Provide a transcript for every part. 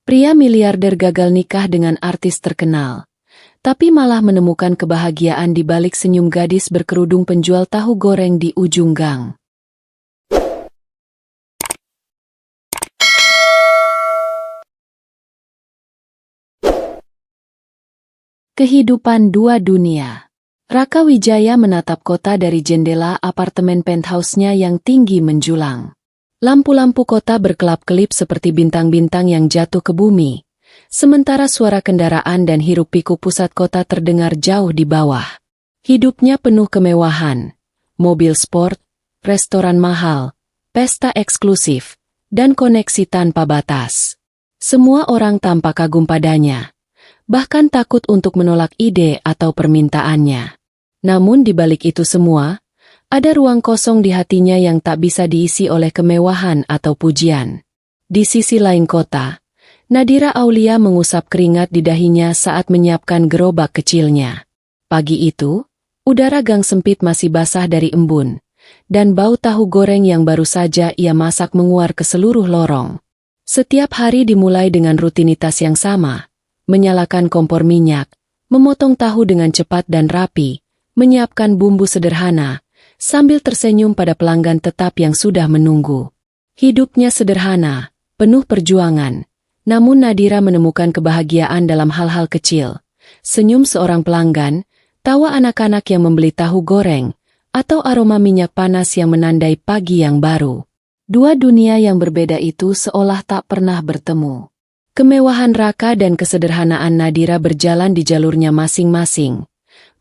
Pria miliarder gagal nikah dengan artis terkenal, tapi malah menemukan kebahagiaan di balik senyum gadis berkerudung penjual tahu goreng di ujung gang. Kehidupan dua dunia. Raka Wijaya menatap kota dari jendela apartemen penthouse-nya yang tinggi menjulang. Lampu-lampu kota berkelap-kelip seperti bintang-bintang yang jatuh ke bumi, sementara suara kendaraan dan hiruk-pikuk pusat kota terdengar jauh di bawah. Hidupnya penuh kemewahan, mobil sport, restoran mahal, pesta eksklusif, dan koneksi tanpa batas. Semua orang tampak kagum padanya, bahkan takut untuk menolak ide atau permintaannya. Namun di balik itu semua, ada ruang kosong di hatinya yang tak bisa diisi oleh kemewahan atau pujian. Di sisi lain kota, Nadira Aulia mengusap keringat di dahinya saat menyiapkan gerobak kecilnya. Pagi itu, udara gang sempit masih basah dari embun, dan bau tahu goreng yang baru saja ia masak menguar ke seluruh lorong. Setiap hari dimulai dengan rutinitas yang sama, menyalakan kompor minyak, memotong tahu dengan cepat dan rapi, menyiapkan bumbu sederhana, sambil tersenyum pada pelanggan tetap yang sudah menunggu. Hidupnya sederhana, penuh perjuangan, namun Nadira menemukan kebahagiaan dalam hal-hal kecil. Senyum seorang pelanggan, tawa anak-anak yang membeli tahu goreng, atau aroma minyak panas yang menandai pagi yang baru. Dua dunia yang berbeda itu seolah tak pernah bertemu. Kemewahan Raka dan kesederhanaan Nadira berjalan di jalurnya masing-masing.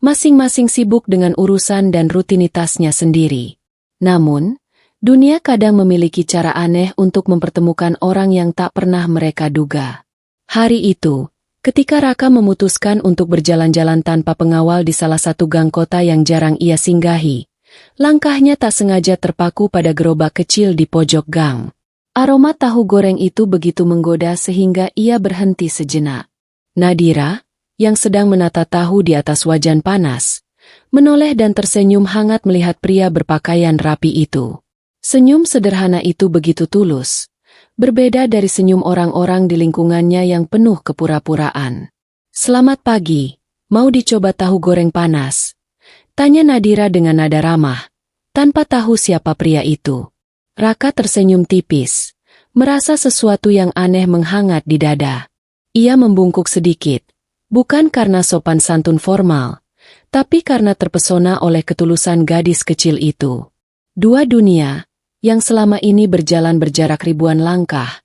Masing-masing sibuk dengan urusan dan rutinitasnya sendiri. Namun, dunia kadang memiliki cara aneh untuk mempertemukan orang yang tak pernah mereka duga. Hari itu, ketika Raka memutuskan untuk berjalan-jalan tanpa pengawal di salah satu gang kota yang jarang ia singgahi, langkahnya tak sengaja terpaku pada gerobak kecil di pojok gang. Aroma tahu goreng itu begitu menggoda sehingga ia berhenti sejenak. Nadira, yang sedang menata tahu di atas wajan panas, menoleh dan tersenyum hangat melihat pria berpakaian rapi itu. Senyum sederhana itu begitu tulus, berbeda dari senyum orang-orang di lingkungannya yang penuh kepura-puraan. "Selamat pagi, mau dicoba tahu goreng panas?" tanya Nadira dengan nada ramah, tanpa tahu siapa pria itu. Raka tersenyum tipis, merasa sesuatu yang aneh menghangat di dada. Ia membungkuk sedikit, bukan karena sopan santun formal, tapi karena terpesona oleh ketulusan gadis kecil itu. Dua dunia, yang selama ini berjalan berjarak ribuan langkah,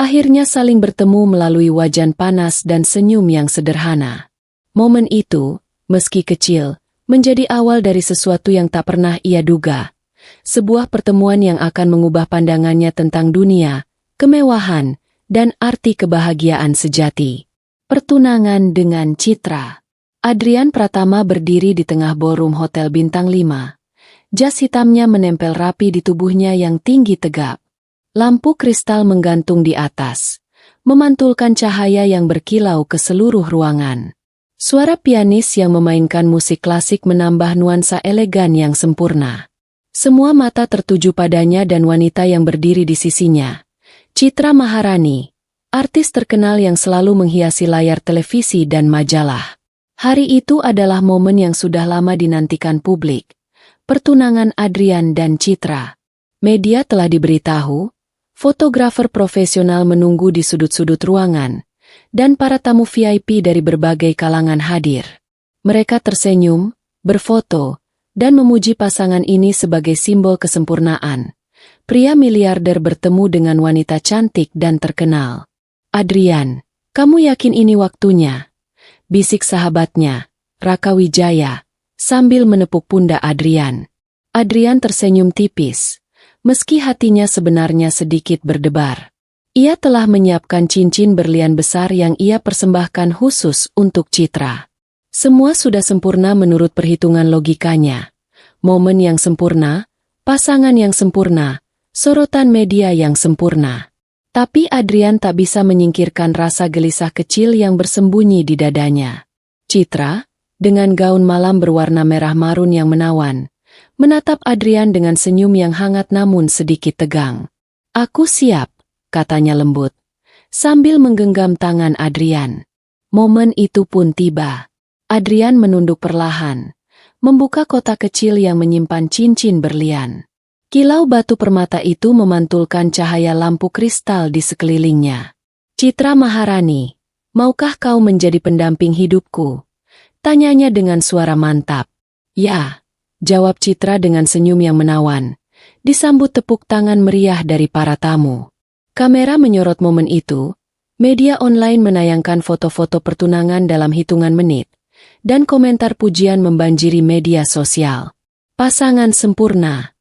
akhirnya saling bertemu melalui wajan panas dan senyum yang sederhana. Momen itu, meski kecil, menjadi awal dari sesuatu yang tak pernah ia duga. Sebuah pertemuan yang akan mengubah pandangannya tentang dunia, kemewahan, dan arti kebahagiaan sejati. Pertunangan dengan Citra. Adrian Pratama berdiri di tengah ballroom Hotel Bintang 5. Jas hitamnya menempel rapi di tubuhnya yang tinggi tegap. Lampu kristal menggantung di atas, memantulkan cahaya yang berkilau ke seluruh ruangan. Suara pianis yang memainkan musik klasik menambah nuansa elegan yang sempurna. Semua mata tertuju padanya dan wanita yang berdiri di sisinya, Citra Maharani, artis terkenal yang selalu menghiasi layar televisi dan majalah. Hari itu adalah momen yang sudah lama dinantikan publik. Pertunangan Adrian dan Citra. Media telah diberitahu, fotografer profesional menunggu di sudut-sudut ruangan, dan para tamu VIP dari berbagai kalangan hadir. Mereka tersenyum, berfoto, dan memuji pasangan ini sebagai simbol kesempurnaan. Pria miliarder bertemu dengan wanita cantik dan terkenal. "Adrian, kamu yakin ini waktunya?" bisik sahabatnya, Raka Wijaya, sambil menepuk pundak Adrian. Adrian tersenyum tipis, meski hatinya sebenarnya sedikit berdebar. Ia telah menyiapkan cincin berlian besar yang ia persembahkan khusus untuk Citra. Semua sudah sempurna menurut perhitungan logikanya. Momen yang sempurna, pasangan yang sempurna, sorotan media yang sempurna. Tapi Adrian tak bisa menyingkirkan rasa gelisah kecil yang bersembunyi di dadanya. Citra, dengan gaun malam berwarna merah marun yang menawan, menatap Adrian dengan senyum yang hangat namun sedikit tegang. "Aku siap," katanya lembut. sambil menggenggam tangan Adrian. Momen itu pun tiba. Adrian menunduk perlahan, membuka kotak kecil yang menyimpan cincin berlian. Kilau batu permata itu memantulkan cahaya lampu kristal di sekelilingnya. "Citra Maharani, maukah kau menjadi pendamping hidupku?" tanyanya dengan suara mantap. "Ya," jawab Citra dengan senyum yang menawan. Disambut tepuk tangan meriah dari para tamu. Kamera menyorot momen itu. Media online menayangkan foto-foto pertunangan dalam hitungan menit, dan komentar pujian membanjiri media sosial. "Pasangan sempurna,"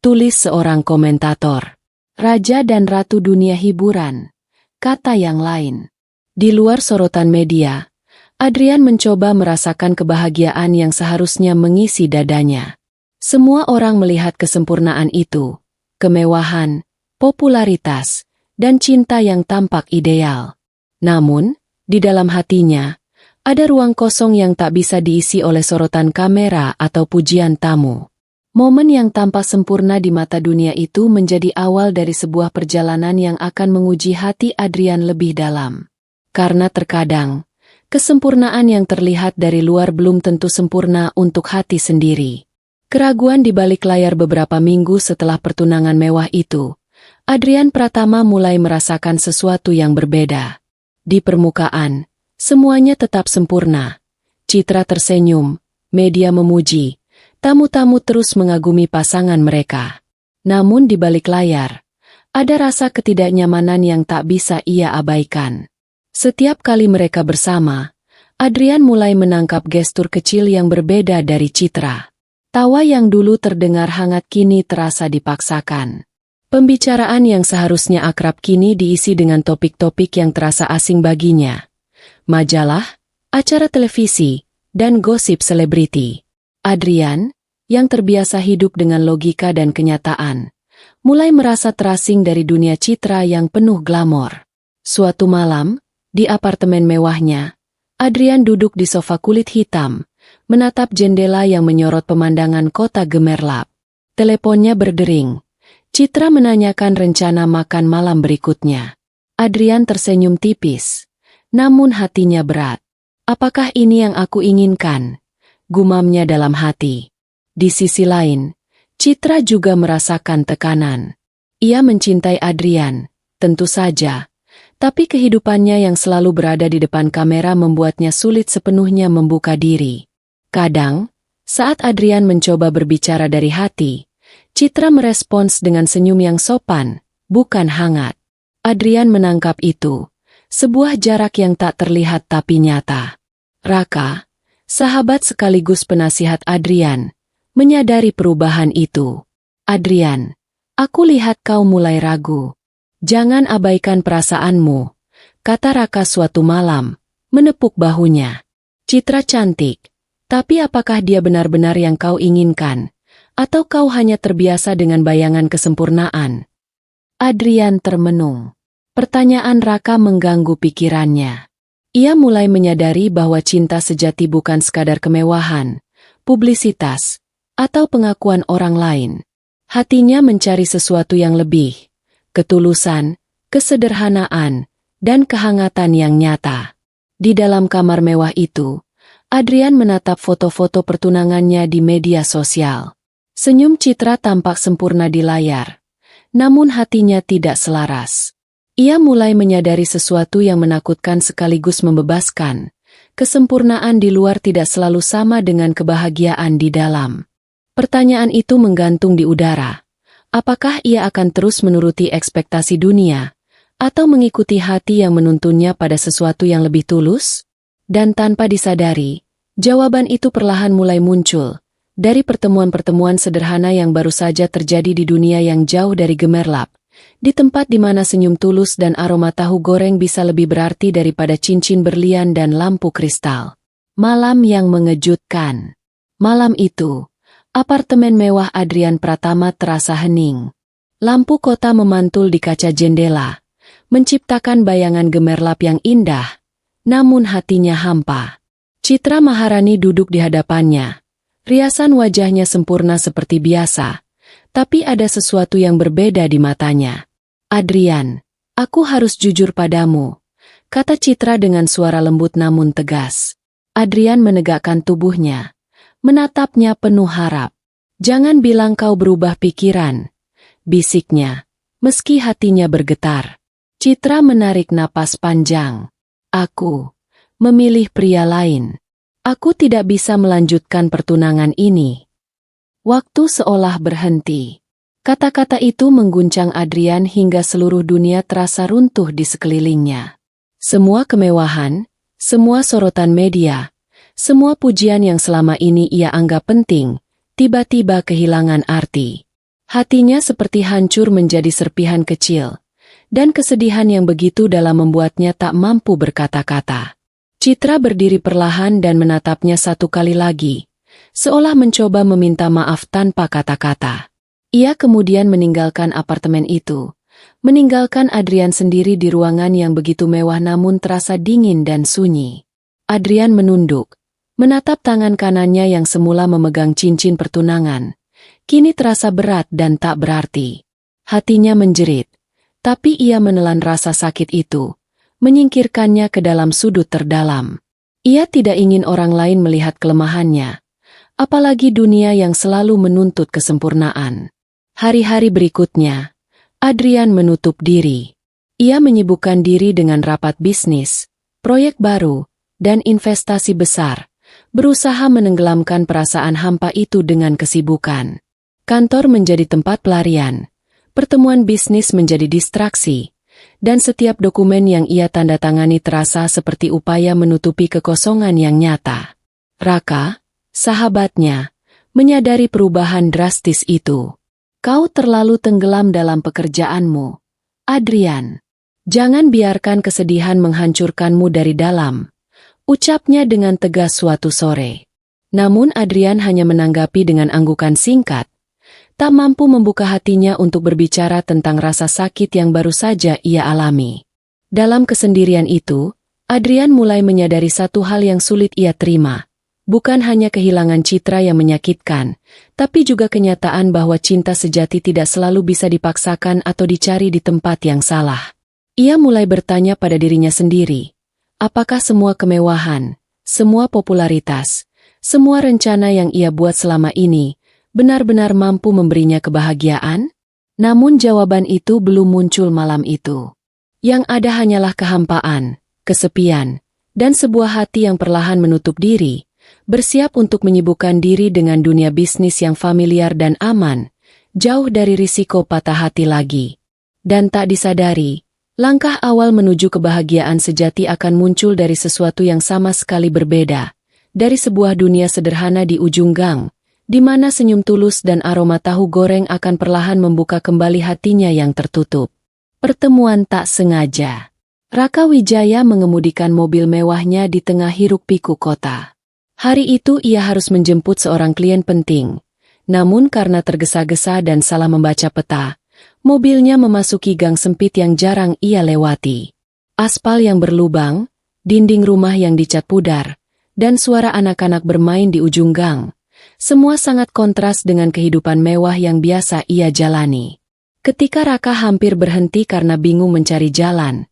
tulis seorang komentator. "Raja dan ratu dunia hiburan," kata yang lain. Di luar sorotan media, Adrian mencoba merasakan kebahagiaan yang seharusnya mengisi dadanya. Semua orang melihat kesempurnaan itu, kemewahan, popularitas, dan cinta yang tampak ideal. Namun, di dalam hatinya, ada ruang kosong yang tak bisa diisi oleh sorotan kamera atau pujian tamu. Momen yang tampak sempurna di mata dunia itu menjadi awal dari sebuah perjalanan yang akan menguji hati Adrian lebih dalam. Karena terkadang, kesempurnaan yang terlihat dari luar belum tentu sempurna untuk hati sendiri. Keraguan di balik layar beberapa minggu setelah pertunangan mewah itu, Adrian Pratama mulai merasakan sesuatu yang berbeda. Di permukaan, semuanya tetap sempurna. Citra tersenyum, media memuji, tamu-tamu terus mengagumi pasangan mereka. Namun di balik layar, ada rasa ketidaknyamanan yang tak bisa ia abaikan. Setiap kali mereka bersama, Adrian mulai menangkap gestur kecil yang berbeda dari Citra. Tawa yang dulu terdengar hangat kini terasa dipaksakan. Pembicaraan yang seharusnya akrab kini diisi dengan topik-topik yang terasa asing baginya. Majalah, acara televisi, dan gosip selebriti. Adrian, yang terbiasa hidup dengan logika dan kenyataan, mulai merasa terasing dari dunia Citra yang penuh glamor. Suatu malam, di apartemen mewahnya, Adrian duduk di sofa kulit hitam, menatap jendela yang menyorot pemandangan kota gemerlap. Teleponnya berdering. Citra menanyakan rencana makan malam berikutnya. Adrian tersenyum tipis, namun hatinya berat. "Apakah ini yang aku inginkan?" gumamnya dalam hati. Di sisi lain, Citra juga merasakan tekanan. Ia mencintai Adrian, tentu saja. Tapi kehidupannya yang selalu berada di depan kamera membuatnya sulit sepenuhnya membuka diri. Kadang, saat Adrian mencoba berbicara dari hati, Citra merespons dengan senyum yang sopan, bukan hangat. Adrian menangkap itu, sebuah jarak yang tak terlihat tapi nyata. Raka, sahabat sekaligus penasihat Adrian, menyadari perubahan itu. "Adrian, aku lihat kau mulai ragu. Jangan abaikan perasaanmu," kata Raka suatu malam, menepuk bahunya. "Citra cantik, tapi apakah dia benar-benar yang kau inginkan? Atau kau hanya terbiasa dengan bayangan kesempurnaan?" Adrian termenung. Pertanyaan Raka mengganggu pikirannya. Ia mulai menyadari bahwa cinta sejati bukan sekadar kemewahan, publisitas, atau pengakuan orang lain. Hatinya mencari sesuatu yang lebih. Ketulusan, kesederhanaan, dan kehangatan yang nyata. Di dalam kamar mewah itu, Adrian menatap foto-foto pertunangannya di media sosial. Senyum Citra tampak sempurna di layar, namun hatinya tidak selaras. Ia mulai menyadari sesuatu yang menakutkan sekaligus membebaskan. Kesempurnaan di luar tidak selalu sama dengan kebahagiaan di dalam. Pertanyaan itu menggantung di udara. Apakah ia akan terus menuruti ekspektasi dunia, atau mengikuti hati yang menuntunnya pada sesuatu yang lebih tulus? Dan tanpa disadari, jawaban itu perlahan mulai muncul, dari pertemuan-pertemuan sederhana yang baru saja terjadi di dunia yang jauh dari gemerlap, di tempat di mana senyum tulus dan aroma tahu goreng bisa lebih berarti daripada cincin berlian dan lampu kristal. Malam yang mengejutkan. Malam itu, apartemen mewah Adrian Pratama terasa hening. Lampu kota memantul di kaca jendela, menciptakan bayangan gemerlap yang indah, namun hatinya hampa. Citra Maharani duduk di hadapannya. Riasan wajahnya sempurna seperti biasa, tapi ada sesuatu yang berbeda di matanya. "Adrian, Aku harus jujur padamu, kata Citra dengan suara lembut namun tegas. Adrian menegakkan tubuhnya, menatapnya penuh harap. Jangan bilang kau berubah pikiran, bisiknya, meski hatinya bergetar. Citra menarik napas panjang. Aku memilih pria lain. Aku tidak bisa melanjutkan pertunangan ini. Waktu seolah berhenti. Kata-kata itu mengguncang Adrian hingga seluruh dunia terasa runtuh di sekelilingnya. Semua kemewahan, semua sorotan media, semua pujian yang selama ini ia anggap penting, tiba-tiba kehilangan arti. Hatinya seperti hancur menjadi serpihan kecil, dan kesedihan yang begitu dalam membuatnya tak mampu berkata-kata. Citra berdiri perlahan dan menatapnya satu kali lagi, seolah mencoba meminta maaf tanpa kata-kata. Ia kemudian meninggalkan apartemen itu, meninggalkan Adrian sendiri di ruangan yang begitu mewah namun terasa dingin dan sunyi. Adrian menunduk, menatap tangan kanannya yang semula memegang cincin pertunangan, kini terasa berat dan tak berarti. Hatinya menjerit, tapi ia menelan rasa sakit itu, menyingkirkannya ke dalam sudut terdalam. Ia tidak ingin orang lain melihat kelemahannya, apalagi dunia yang selalu menuntut kesempurnaan. Hari-hari berikutnya, Adrian menutup diri. Ia menyibukkan diri dengan rapat bisnis, proyek baru, dan investasi besar, berusaha menenggelamkan perasaan hampa itu dengan kesibukan. Kantor menjadi tempat pelarian, pertemuan bisnis menjadi distraksi, dan setiap dokumen yang ia tanda tangani terasa seperti upaya menutupi kekosongan yang nyata. Raka, sahabatnya, menyadari perubahan drastis itu. Kau terlalu tenggelam dalam pekerjaanmu, Adrian. Jangan biarkan kesedihan menghancurkanmu dari dalam, ucapnya dengan tegas suatu sore. Namun Adrian hanya menanggapi dengan anggukan singkat, tak mampu membuka hatinya untuk berbicara tentang rasa sakit yang baru saja ia alami. Dalam kesendirian itu, Adrian mulai menyadari satu hal yang sulit ia terima. Bukan hanya kehilangan Citra yang menyakitkan, tapi juga kenyataan bahwa cinta sejati tidak selalu bisa dipaksakan atau dicari di tempat yang salah. Ia mulai bertanya pada dirinya sendiri, apakah semua kemewahan, semua popularitas, semua rencana yang ia buat selama ini, benar-benar mampu memberinya kebahagiaan? Namun jawaban itu belum muncul malam itu. Yang ada hanyalah kehampaan, kesepian, dan sebuah hati yang perlahan menutup diri, bersiap untuk menyibukkan diri dengan dunia bisnis yang familiar dan aman, jauh dari risiko patah hati lagi. Dan tak disadari, langkah awal menuju kebahagiaan sejati akan muncul dari sesuatu yang sama sekali berbeda, dari sebuah dunia sederhana di ujung gang, di mana senyum tulus dan aroma tahu goreng akan perlahan membuka kembali hatinya yang tertutup. Pertemuan tak sengaja. Raka Wijaya mengemudikan mobil mewahnya di tengah hiruk-pikuk kota. Hari itu ia harus menjemput seorang klien penting. Namun karena tergesa-gesa dan salah membaca peta, mobilnya memasuki gang sempit yang jarang ia lewati. Aspal yang berlubang, dinding rumah yang dicat pudar, dan suara anak-anak bermain di ujung gang. Semua sangat kontras dengan kehidupan mewah yang biasa ia jalani. Ketika Raka hampir berhenti karena bingung mencari jalan,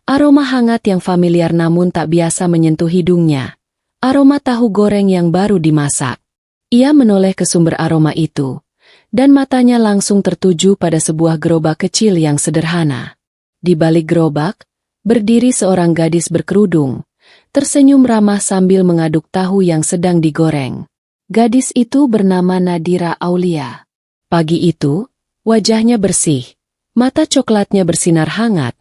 aroma hangat yang familiar namun tak biasa menyentuh hidungnya. Aroma tahu goreng yang baru dimasak. Ia menoleh ke sumber aroma itu, dan matanya langsung tertuju pada sebuah gerobak kecil yang sederhana. Di balik gerobak, berdiri seorang gadis berkerudung, tersenyum ramah sambil mengaduk tahu yang sedang digoreng. Gadis itu bernama Nadira Aulia. Pagi itu, wajahnya bersih, mata coklatnya bersinar hangat,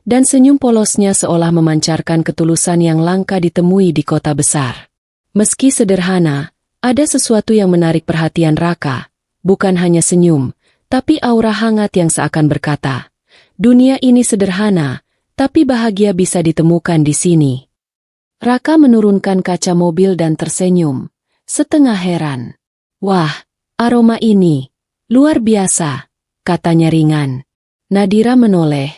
dan senyum polosnya seolah memancarkan ketulusan yang langka ditemui di kota besar. Meski sederhana, ada sesuatu yang menarik perhatian Raka, bukan hanya senyum, tapi aura hangat yang seakan berkata, dunia ini sederhana, tapi bahagia bisa ditemukan di sini. Raka menurunkan kaca mobil dan tersenyum, setengah heran. Wah, aroma ini, luar biasa, katanya ringan. Nadira menoleh,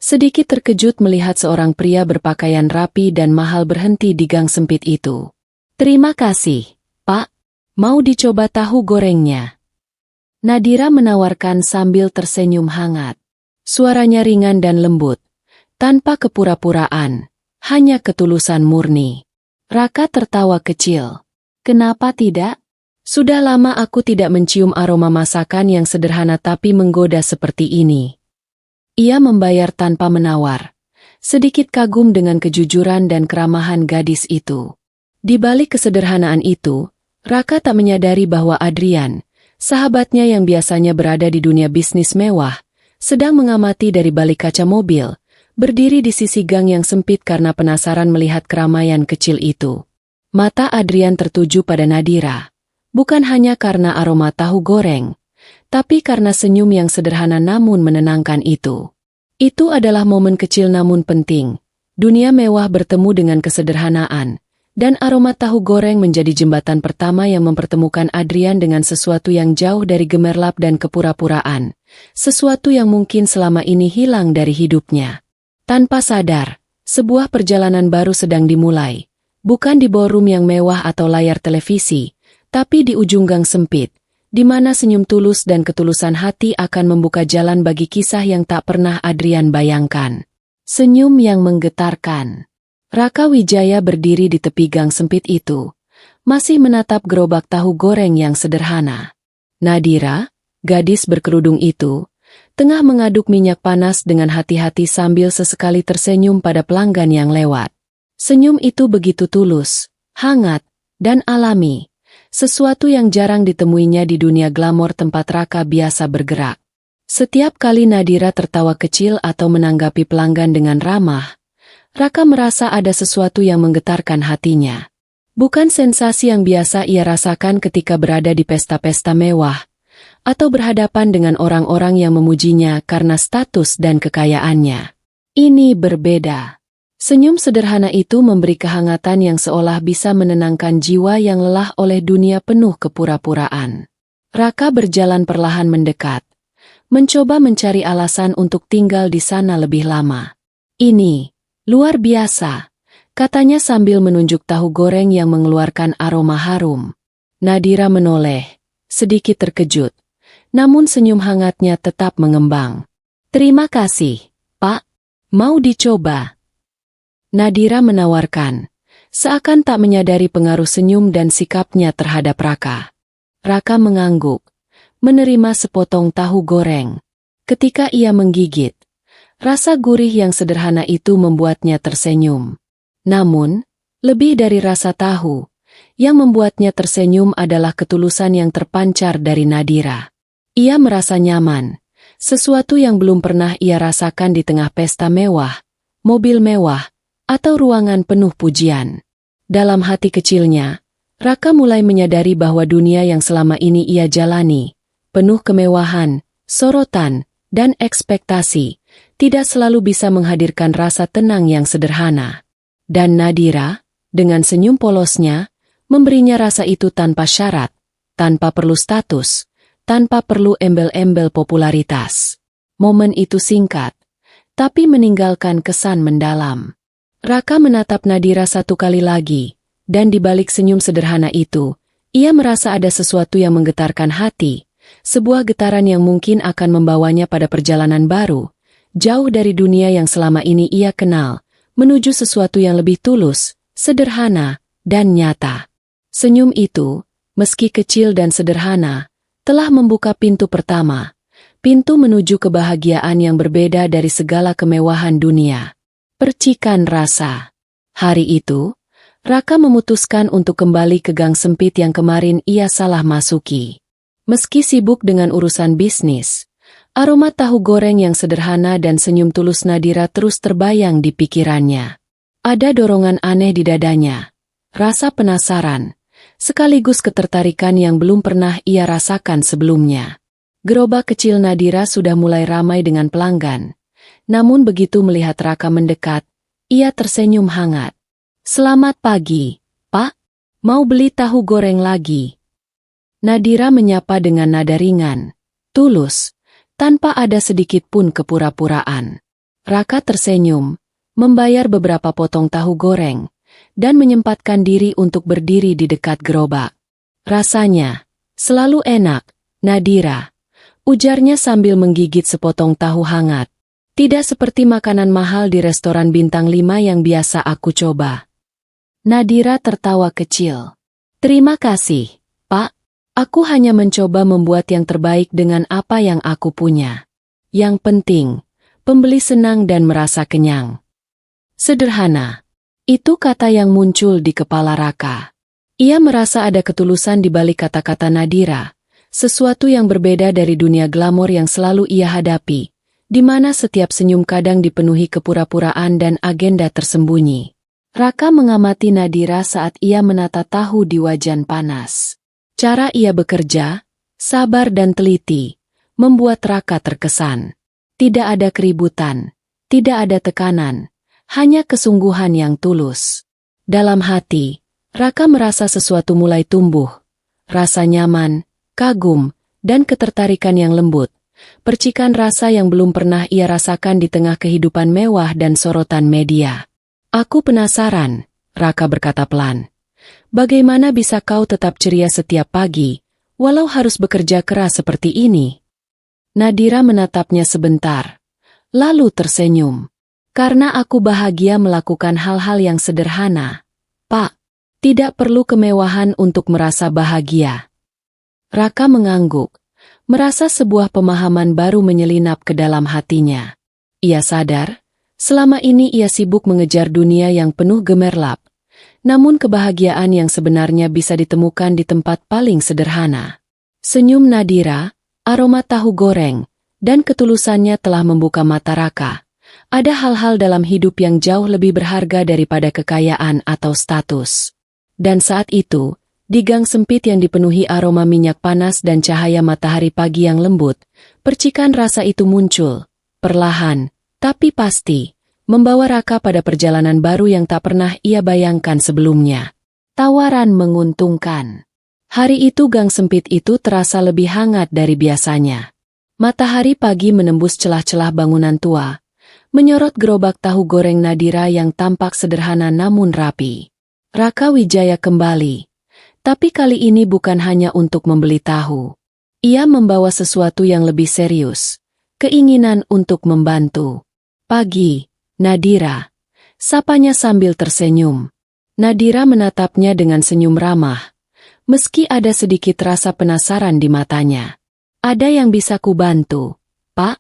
sedikit terkejut melihat seorang pria berpakaian rapi dan mahal berhenti di gang sempit itu. Terima kasih, Pak. Mau dicoba tahu gorengnya? Nadira menawarkan sambil tersenyum hangat. Suaranya ringan dan lembut, tanpa kepura-puraan, hanya ketulusan murni. Raka tertawa kecil. Kenapa tidak? Sudah lama aku tidak mencium aroma masakan yang sederhana tapi menggoda seperti ini. Ia membayar tanpa menawar, sedikit kagum dengan kejujuran dan keramahan gadis itu. Di balik kesederhanaan itu, Raka tak menyadari bahwa Adrian, sahabatnya yang biasanya berada di dunia bisnis mewah, sedang mengamati dari balik kaca mobil, berdiri di sisi gang yang sempit karena penasaran melihat keramaian kecil itu. Mata Adrian tertuju pada Nadira, bukan hanya karena aroma tahu goreng, tapi karena senyum yang sederhana namun menenangkan itu. Itu adalah momen kecil namun penting. Dunia mewah bertemu dengan kesederhanaan, dan aroma tahu goreng menjadi jembatan pertama yang mempertemukan Adrian dengan sesuatu yang jauh dari gemerlap dan kepura-puraan, sesuatu yang mungkin selama ini hilang dari hidupnya. Tanpa sadar, sebuah perjalanan baru sedang dimulai. Bukan di ballroom yang mewah atau layar televisi, tapi di ujung gang sempit, di mana senyum tulus dan ketulusan hati akan membuka jalan bagi kisah yang tak pernah Adrian bayangkan. Senyum yang menggetarkan. Raka Wijaya berdiri di tepi gang sempit itu, masih menatap gerobak tahu goreng yang sederhana. Nadira, gadis berkerudung itu, tengah mengaduk minyak panas dengan hati-hati sambil sesekali tersenyum pada pelanggan yang lewat. Senyum itu begitu tulus, hangat, dan alami, sesuatu yang jarang ditemuinya di dunia glamor tempat Raka biasa bergerak. Setiap kali Nadira tertawa kecil atau menanggapi pelanggan dengan ramah, Raka merasa ada sesuatu yang menggetarkan hatinya. Bukan sensasi yang biasa ia rasakan ketika berada di pesta-pesta mewah, atau berhadapan dengan orang-orang yang memujinya karena status dan kekayaannya. Ini berbeda. Senyum sederhana itu memberi kehangatan yang seolah bisa menenangkan jiwa yang lelah oleh dunia penuh kepura-puraan. Raka berjalan perlahan mendekat, mencoba mencari alasan untuk tinggal di sana lebih lama. Ini luar biasa, katanya sambil menunjuk tahu goreng yang mengeluarkan aroma harum. Nadira menoleh, sedikit terkejut, namun senyum hangatnya tetap mengembang. Terima kasih, Pak. Mau dicoba? Nadira menawarkan, seakan tak menyadari pengaruh senyum dan sikapnya terhadap Raka. Raka mengangguk, menerima sepotong tahu goreng. Ketika ia menggigit, rasa gurih yang sederhana itu membuatnya tersenyum. Namun, lebih dari rasa tahu, yang membuatnya tersenyum adalah ketulusan yang terpancar dari Nadira. Ia merasa nyaman, sesuatu yang belum pernah ia rasakan di tengah pesta mewah, mobil mewah, atau ruangan penuh pujian. Dalam hati kecilnya, Raka mulai menyadari bahwa dunia yang selama ini ia jalani, penuh kemewahan, sorotan, dan ekspektasi, tidak selalu bisa menghadirkan rasa tenang yang sederhana. Dan Nadira, dengan senyum polosnya, memberinya rasa itu tanpa syarat, tanpa perlu status, tanpa perlu embel-embel popularitas. Momen itu singkat, tapi meninggalkan kesan mendalam. Raka menatap Nadira satu kali lagi, dan di balik senyum sederhana itu, ia merasa ada sesuatu yang menggetarkan hati, sebuah getaran yang mungkin akan membawanya pada perjalanan baru, jauh dari dunia yang selama ini ia kenal, menuju sesuatu yang lebih tulus, sederhana, dan nyata. Senyum itu, meski kecil dan sederhana, telah membuka pintu pertama, pintu menuju kebahagiaan yang berbeda dari segala kemewahan dunia. Percikan rasa. Hari itu, Raka memutuskan untuk kembali ke gang sempit yang kemarin ia salah masuki. Meski sibuk dengan urusan bisnis, aroma tahu goreng yang sederhana dan senyum tulus Nadira terus terbayang di pikirannya. Ada dorongan aneh di dadanya, rasa penasaran, sekaligus ketertarikan yang belum pernah ia rasakan sebelumnya. Gerobak kecil Nadira sudah mulai ramai dengan pelanggan. Namun begitu melihat Raka mendekat, ia tersenyum hangat. Selamat pagi, Pak. Mau beli tahu goreng lagi? Nadira menyapa dengan nada ringan, tulus, tanpa ada sedikit pun kepura-puraan. Raka tersenyum, membayar beberapa potong tahu goreng, dan menyempatkan diri untuk berdiri di dekat gerobak. Rasanya selalu enak, Nadira, ujarnya sambil menggigit sepotong tahu hangat. Tidak seperti makanan mahal di restoran bintang 5 yang biasa aku coba. Nadira tertawa kecil. Terima kasih, Pak. Aku hanya mencoba membuat yang terbaik dengan apa yang aku punya. Yang penting, pembeli senang dan merasa kenyang. Sederhana. Itu kata yang muncul di kepala Raka. Ia merasa ada ketulusan di balik kata-kata Nadira, sesuatu yang berbeda dari dunia glamor yang selalu ia hadapi, di mana setiap senyum kadang dipenuhi kepura-puraan dan agenda tersembunyi. Raka mengamati Nadira saat ia menata tahu di wajan panas. Cara ia bekerja, sabar dan teliti, membuat Raka terkesan. Tidak ada keributan, tidak ada tekanan, hanya kesungguhan yang tulus. Dalam hati, Raka merasa sesuatu mulai tumbuh. Rasa nyaman, kagum, dan ketertarikan yang lembut. Percikan rasa yang belum pernah ia rasakan di tengah kehidupan mewah dan sorotan media. Aku penasaran, Raka berkata pelan. Bagaimana bisa kau tetap ceria setiap pagi, walau harus bekerja keras seperti ini? Nadira menatapnya sebentar, lalu tersenyum. Karena aku bahagia melakukan hal-hal yang sederhana, Pak. Tidak perlu kemewahan untuk merasa bahagia. Raka mengangguk. Merasa sebuah pemahaman baru menyelinap ke dalam hatinya. Ia sadar, selama ini ia sibuk mengejar dunia yang penuh gemerlap. Namun kebahagiaan yang sebenarnya bisa ditemukan di tempat paling sederhana. Senyum Nadira, aroma tahu goreng, dan ketulusannya telah membuka mata Raka. Ada hal-hal dalam hidup yang jauh lebih berharga daripada kekayaan atau status. Dan saat itu, di gang sempit yang dipenuhi aroma minyak panas dan cahaya matahari pagi yang lembut, percikan rasa itu muncul, perlahan, tapi pasti, membawa Raka pada perjalanan baru yang tak pernah ia bayangkan sebelumnya. Tawaran menguntungkan. Hari itu gang sempit itu terasa lebih hangat dari biasanya. Matahari pagi menembus celah-celah bangunan tua, menyorot gerobak tahu goreng Nadira yang tampak sederhana namun rapi. Raka Wijaya kembali. Tapi kali ini bukan hanya untuk membeli tahu. Ia membawa sesuatu yang lebih serius. Keinginan untuk membantu. Pagi, Nadira. Sapanya sambil tersenyum. Nadira menatapnya dengan senyum ramah. Meski ada sedikit rasa penasaran di matanya. Ada yang bisa kubantu, Pak?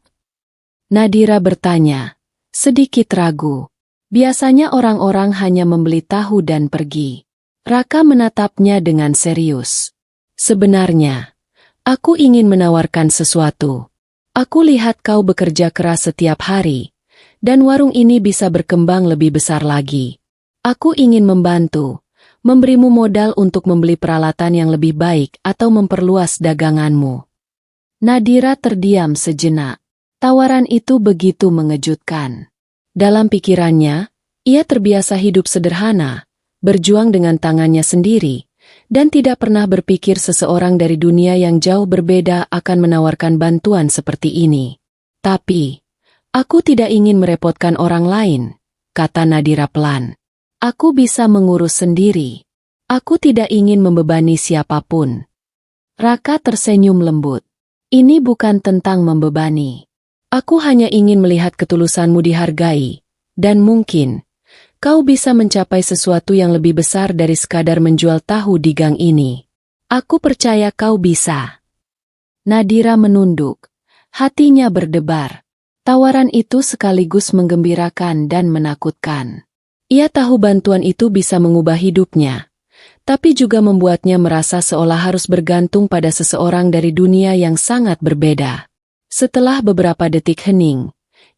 Nadira bertanya. Sedikit ragu. Biasanya orang-orang hanya membeli tahu dan pergi. Raka menatapnya dengan serius. Sebenarnya, aku ingin menawarkan sesuatu. Aku lihat kau bekerja keras setiap hari, dan warung ini bisa berkembang lebih besar lagi. Aku ingin membantu, memberimu modal untuk membeli peralatan yang lebih baik atau memperluas daganganmu. Nadira terdiam sejenak. Tawaran itu begitu mengejutkan. Dalam pikirannya, ia terbiasa hidup sederhana, berjuang dengan tangannya sendiri, dan tidak pernah berpikir seseorang dari dunia yang jauh berbeda akan menawarkan bantuan seperti ini. Tapi, aku tidak ingin merepotkan orang lain, kata Nadira pelan. Aku bisa mengurus sendiri. Aku tidak ingin membebani siapapun. Raka tersenyum lembut. Ini bukan tentang membebani. Aku hanya ingin melihat ketulusanmu dihargai, dan mungkin kau bisa mencapai sesuatu yang lebih besar dari sekadar menjual tahu di gang ini. Aku percaya kau bisa. Nadira menunduk. Hatinya berdebar. Tawaran itu sekaligus menggembirakan dan menakutkan. Ia tahu bantuan itu bisa mengubah hidupnya, tapi juga membuatnya merasa seolah harus bergantung pada seseorang dari dunia yang sangat berbeda. Setelah beberapa detik hening,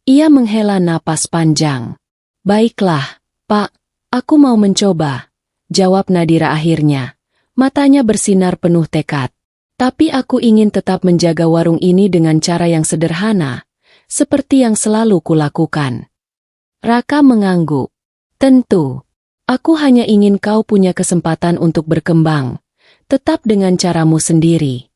ia menghela napas panjang. Baiklah, Pak, aku mau mencoba, jawab Nadira akhirnya. Matanya bersinar penuh tekad. Tapi aku ingin tetap menjaga warung ini dengan cara yang sederhana, seperti yang selalu kulakukan. Raka mengangguk. Tentu, aku hanya ingin kau punya kesempatan untuk berkembang, tetap dengan caramu sendiri.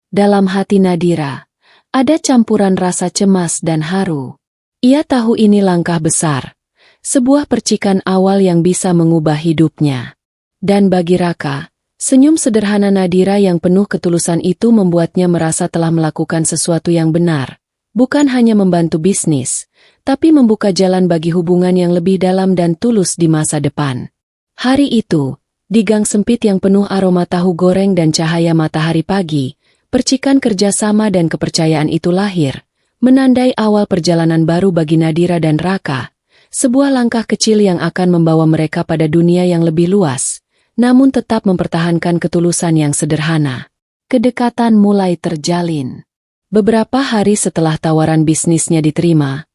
Dalam hati Nadira, ada campuran rasa cemas dan haru. Ia tahu ini langkah besar. Sebuah percikan awal yang bisa mengubah hidupnya. Dan bagi Raka, senyum sederhana Nadira yang penuh ketulusan itu membuatnya merasa telah melakukan sesuatu yang benar, Bukan hanya membantu bisnis, tapi membuka jalan bagi hubungan yang lebih dalam dan tulus di masa depan. Hari itu, di gang sempit yang penuh aroma tahu goreng dan cahaya matahari pagi, percikan kerjasama dan kepercayaan itu lahir, menandai awal perjalanan baru bagi Nadira dan Raka, sebuah langkah kecil yang akan membawa mereka pada dunia yang lebih luas, namun tetap mempertahankan ketulusan yang sederhana. Kedekatan mulai terjalin. Beberapa hari setelah tawaran bisnisnya diterima,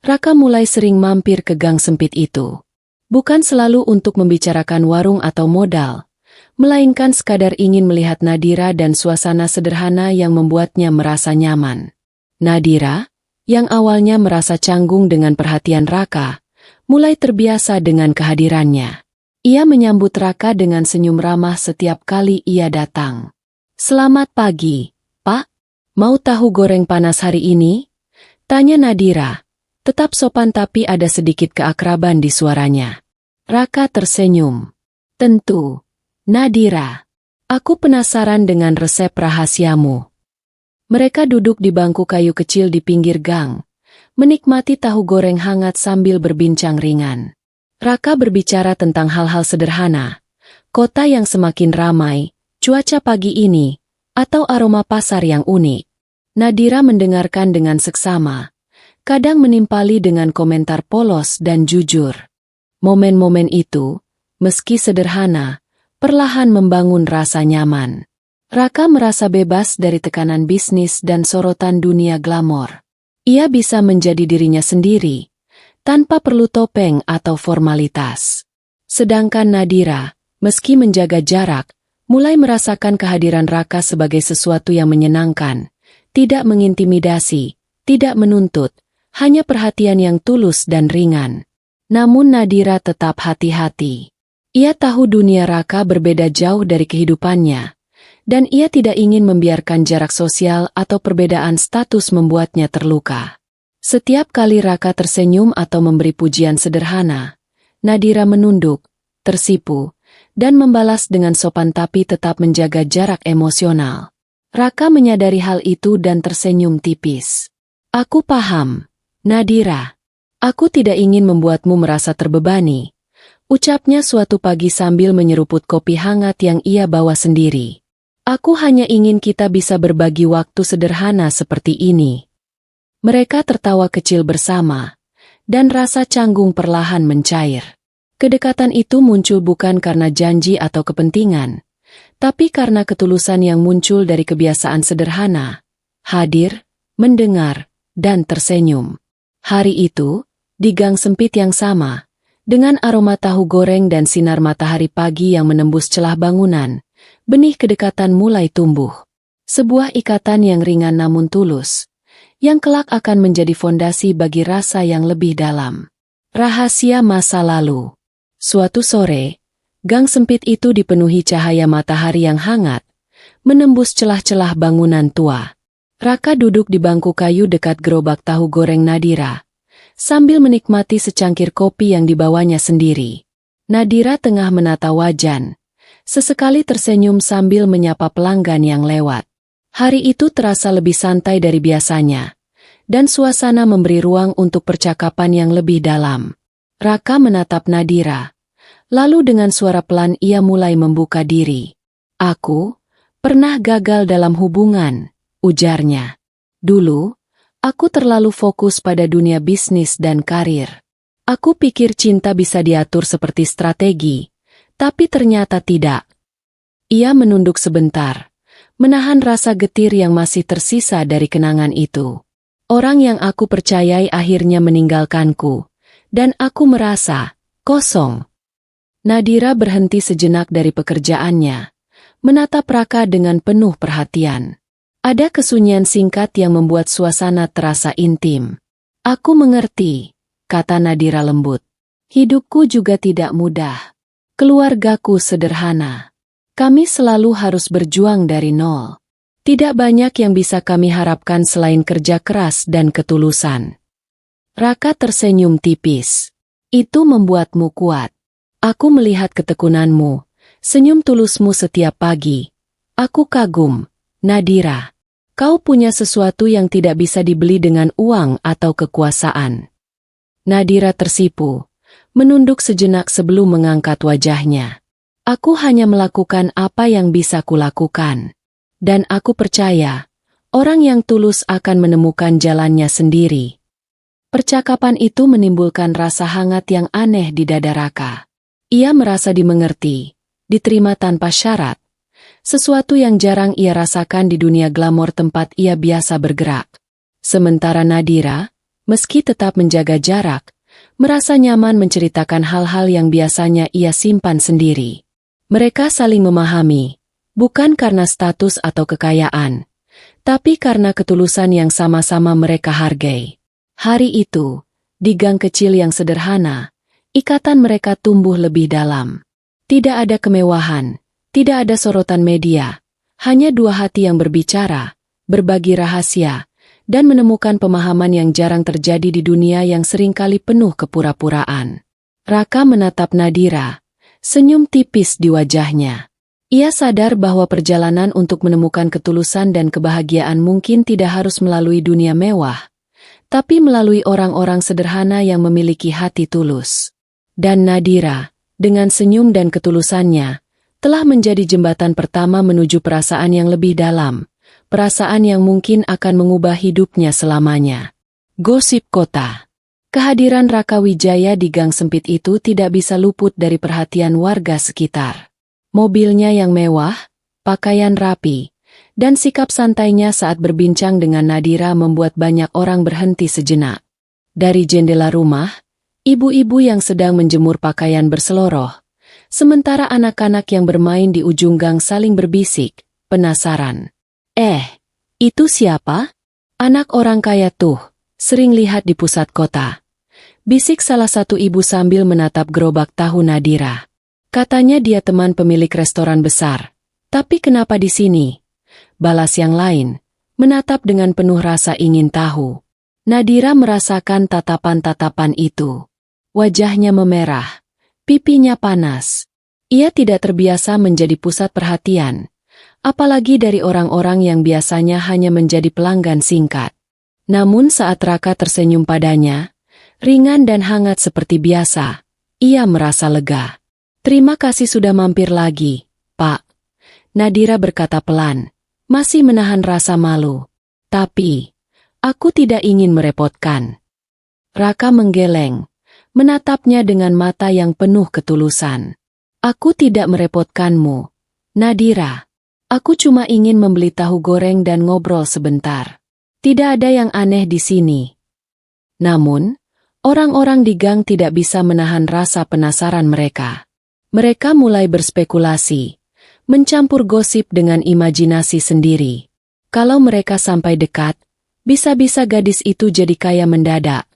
Raka mulai sering mampir ke gang sempit itu. Bukan selalu untuk membicarakan warung atau modal, melainkan sekadar ingin melihat Nadira dan suasana sederhana yang membuatnya merasa nyaman. Nadira, yang awalnya merasa canggung dengan perhatian Raka, mulai terbiasa dengan kehadirannya. Ia menyambut Raka dengan senyum ramah setiap kali ia datang. "Selamat pagi, Pak. Mau tahu goreng panas hari ini?" tanya Nadira. Tetap sopan tapi ada sedikit keakraban di suaranya. Raka tersenyum. "Tentu, Nadira. Aku penasaran dengan resep rahasiamu." Mereka duduk di bangku kayu kecil di pinggir gang, menikmati tahu goreng hangat sambil berbincang ringan. Raka berbicara tentang hal-hal sederhana, kota yang semakin ramai, cuaca pagi ini, atau aroma pasar yang unik. Nadira mendengarkan dengan seksama, kadang menimpali dengan komentar polos dan jujur. Momen-momen itu, meski sederhana, perlahan membangun rasa nyaman. Raka merasa bebas dari tekanan bisnis dan sorotan dunia glamor. Ia bisa menjadi dirinya sendiri, tanpa perlu topeng atau formalitas. Sedangkan Nadira, meski menjaga jarak, mulai merasakan kehadiran Raka sebagai sesuatu yang menyenangkan, tidak mengintimidasi, tidak menuntut, hanya perhatian yang tulus dan ringan. Namun Nadira tetap hati-hati. Ia tahu dunia Raka berbeda jauh dari kehidupannya, dan ia tidak ingin membiarkan jarak sosial atau perbedaan status membuatnya terluka. Setiap kali Raka tersenyum atau memberi pujian sederhana, Nadira menunduk, tersipu, dan membalas dengan sopan tapi tetap menjaga jarak emosional. Raka menyadari hal itu dan tersenyum tipis. "Aku paham, Nadira. Aku tidak ingin membuatmu merasa terbebani," ucapnya suatu pagi sambil menyeruput kopi hangat yang ia bawa sendiri. "Aku hanya ingin kita bisa berbagi waktu sederhana seperti ini." Mereka tertawa kecil bersama, dan rasa canggung perlahan mencair. Kedekatan itu muncul bukan karena janji atau kepentingan, tapi karena ketulusan yang muncul dari kebiasaan sederhana, hadir, mendengar, dan tersenyum. Hari itu, di gang sempit yang sama, dengan aroma tahu goreng dan sinar matahari pagi yang menembus celah bangunan, benih kedekatan mulai tumbuh. Sebuah ikatan yang ringan namun tulus, yang kelak akan menjadi fondasi bagi rasa yang lebih dalam. Rahasia masa lalu. Suatu sore, gang sempit itu dipenuhi cahaya matahari yang hangat, menembus celah-celah bangunan tua. Raka duduk di bangku kayu dekat gerobak tahu goreng Nadira, sambil menikmati secangkir kopi yang dibawanya sendiri. Nadira tengah menata wajan, sesekali tersenyum sambil menyapa pelanggan yang lewat. Hari itu terasa lebih santai dari biasanya, dan suasana memberi ruang untuk percakapan yang lebih dalam. Raka menatap Nadira, lalu dengan suara pelan ia mulai membuka diri. "Aku pernah gagal dalam hubungan," ujarnya. "Dulu, aku terlalu fokus pada dunia bisnis dan karir. Aku pikir cinta bisa diatur seperti strategi, tapi ternyata tidak." Ia menunduk sebentar, menahan rasa getir yang masih tersisa dari kenangan itu. "Orang yang aku percayai akhirnya meninggalkanku, dan aku merasa kosong." Nadira berhenti sejenak dari pekerjaannya, menatap Raka dengan penuh perhatian. Ada kesunyian singkat yang membuat suasana terasa intim. "Aku mengerti," kata Nadira lembut. "Hidupku juga tidak mudah. Keluargaku sederhana. Kami selalu harus berjuang dari nol. Tidak banyak yang bisa kami harapkan selain kerja keras dan ketulusan." Raka tersenyum tipis. "Itu membuatmu kuat. Aku melihat ketekunanmu, senyum tulusmu setiap pagi. Aku kagum, Nadira." Kau punya sesuatu yang tidak bisa dibeli dengan uang atau kekuasaan. Nadira tersipu, menunduk sejenak sebelum mengangkat wajahnya. Aku hanya melakukan apa yang bisa kulakukan. Dan aku percaya, orang yang tulus akan menemukan jalannya sendiri. Percakapan itu menimbulkan rasa hangat yang aneh di dada Raka. Ia merasa dimengerti, diterima tanpa syarat. Sesuatu yang jarang ia rasakan di dunia glamor tempat ia biasa bergerak. Sementara Nadira, meski tetap menjaga jarak, merasa nyaman menceritakan hal-hal yang biasanya ia simpan sendiri. Mereka saling memahami, bukan karena status atau kekayaan, tapi karena ketulusan yang sama-sama mereka hargai. Hari itu, di gang kecil yang sederhana, ikatan mereka tumbuh lebih dalam. Tidak ada kemewahan. Tidak ada sorotan media, hanya dua hati yang berbicara, berbagi rahasia, dan menemukan pemahaman yang jarang terjadi di dunia yang seringkali penuh kepura-puraan. Raka menatap Nadira, senyum tipis di wajahnya. Ia sadar bahwa perjalanan untuk menemukan ketulusan dan kebahagiaan mungkin tidak harus melalui dunia mewah, tapi melalui orang-orang sederhana yang memiliki hati tulus. Dan Nadira, dengan senyum dan ketulusannya, telah menjadi jembatan pertama menuju perasaan yang lebih dalam, perasaan yang mungkin akan mengubah hidupnya selamanya. Gosip kota. Kehadiran Raka Wijaya di gang sempit itu tidak bisa luput dari perhatian warga sekitar. Mobilnya yang mewah, pakaian rapi, dan sikap santainya saat berbincang dengan Nadira membuat banyak orang berhenti sejenak. Dari jendela rumah, ibu-ibu yang sedang menjemur pakaian berseloroh, sementara anak-anak yang bermain di ujung gang saling berbisik, penasaran. Itu siapa? Anak orang kaya tuh, sering lihat di pusat kota. Bisik salah satu ibu sambil menatap gerobak tahu Nadira. Katanya dia teman pemilik restoran besar. Tapi kenapa di sini? Balas yang lain, menatap dengan penuh rasa ingin tahu. Nadira merasakan tatapan-tatapan itu. Wajahnya memerah. Pipinya panas. Ia tidak terbiasa menjadi pusat perhatian, apalagi dari orang-orang yang biasanya hanya menjadi pelanggan singkat. Namun saat Raka tersenyum padanya, ringan dan hangat seperti biasa, ia merasa lega. Terima kasih sudah mampir lagi, Pak. Nadira berkata pelan, masih menahan rasa malu. Tapi, aku tidak ingin merepotkan. Raka menggeleng, menatapnya dengan mata yang penuh ketulusan. Aku tidak merepotkanmu, Nadira. Aku cuma ingin membeli tahu goreng dan ngobrol sebentar. Tidak ada yang aneh di sini. Namun, orang-orang di gang tidak bisa menahan rasa penasaran mereka. Mereka mulai berspekulasi, mencampur gosip dengan imajinasi sendiri. Kalau mereka sampai dekat, bisa-bisa gadis itu jadi kaya mendadak.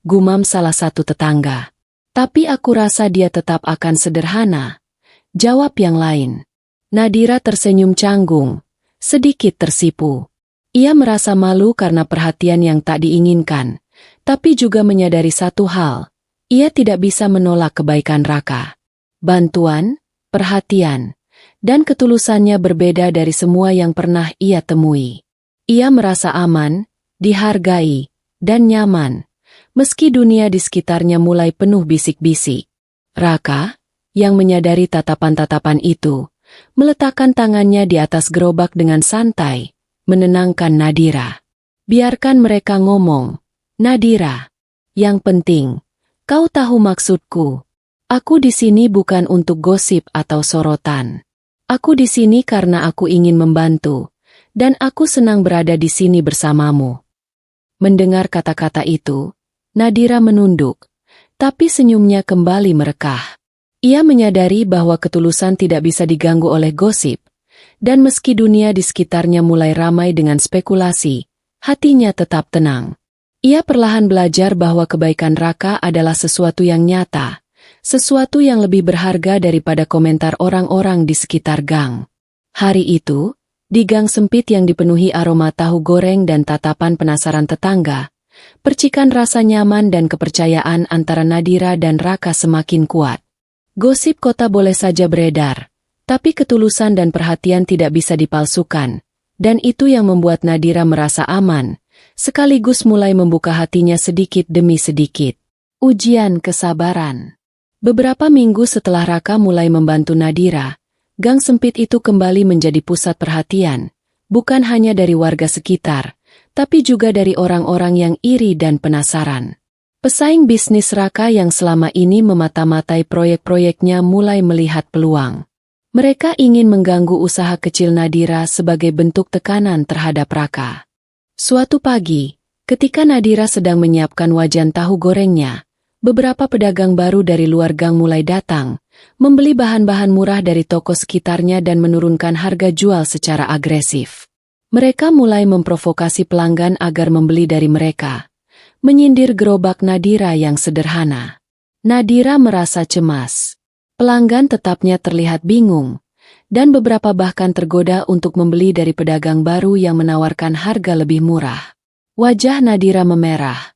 Gumam salah satu tetangga. Tapi aku rasa dia tetap akan sederhana. Jawab yang lain. Nadira tersenyum canggung, sedikit tersipu. Ia merasa malu karena perhatian yang tak diinginkan, tapi juga menyadari satu hal. Ia tidak bisa menolak kebaikan Raka. Bantuan, perhatian, dan ketulusannya berbeda dari semua yang pernah ia temui. Ia merasa aman, dihargai, dan nyaman. Meski dunia di sekitarnya mulai penuh bisik-bisik. Raka, yang menyadari tatapan-tatapan itu, meletakkan tangannya di atas gerobak dengan santai, menenangkan Nadira. Biarkan mereka ngomong. Nadira, yang penting, kau tahu maksudku. Aku di sini bukan untuk gosip atau sorotan. Aku di sini karena aku ingin membantu, dan aku senang berada di sini bersamamu. Mendengar kata-kata itu, Nadira menunduk, tapi senyumnya kembali merekah. Ia menyadari bahwa ketulusan tidak bisa diganggu oleh gosip, dan meski dunia di sekitarnya mulai ramai dengan spekulasi, hatinya tetap tenang. Ia perlahan belajar bahwa kebaikan Raka adalah sesuatu yang nyata, sesuatu yang lebih berharga daripada komentar orang-orang di sekitar gang. Hari itu, di gang sempit yang dipenuhi aroma tahu goreng dan tatapan penasaran tetangga, percikan rasa nyaman dan kepercayaan antara Nadira dan Raka semakin kuat. Gosip kota boleh saja beredar, tapi ketulusan dan perhatian tidak bisa dipalsukan, Dan itu yang membuat Nadira merasa aman, sekaligus mulai membuka hatinya sedikit demi sedikit. Ujian kesabaran. Beberapa minggu setelah Raka mulai membantu Nadira, gang sempit itu kembali menjadi pusat perhatian, bukan hanya dari warga sekitar, tapi juga dari orang-orang yang iri dan penasaran. Pesaing bisnis Raka yang selama ini memata-matai proyek-proyeknya mulai melihat peluang. Mereka ingin mengganggu usaha kecil Nadira sebagai bentuk tekanan terhadap Raka. Suatu pagi, ketika Nadira sedang menyiapkan wajan tahu gorengnya, beberapa pedagang baru dari luar gang mulai datang, membeli bahan-bahan murah dari toko sekitarnya dan menurunkan harga jual secara agresif. Mereka mulai memprovokasi pelanggan agar membeli dari mereka, menyindir gerobak Nadira yang sederhana. Nadira merasa cemas. Pelanggan tetapnya terlihat bingung, dan beberapa bahkan tergoda untuk membeli dari pedagang baru yang menawarkan harga lebih murah. Wajah Nadira memerah.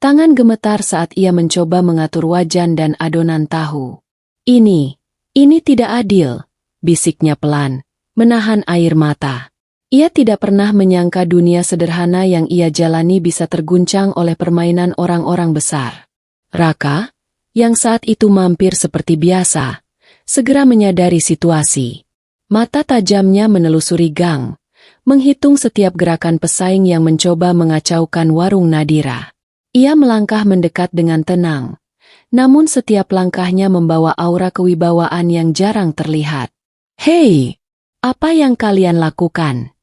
Tangan gemetar saat ia mencoba mengatur wajan dan adonan tahu. Ini tidak adil, bisiknya pelan, menahan air mata. Ia tidak pernah menyangka dunia sederhana yang ia jalani bisa terguncang oleh permainan orang-orang besar. Raka, yang saat itu mampir seperti biasa, segera menyadari situasi. Mata tajamnya menelusuri gang, menghitung setiap gerakan pesaing yang mencoba mengacaukan warung Nadira. Ia melangkah mendekat dengan tenang, namun setiap langkahnya membawa aura kewibawaan yang jarang terlihat. "Hei, apa yang kalian lakukan?"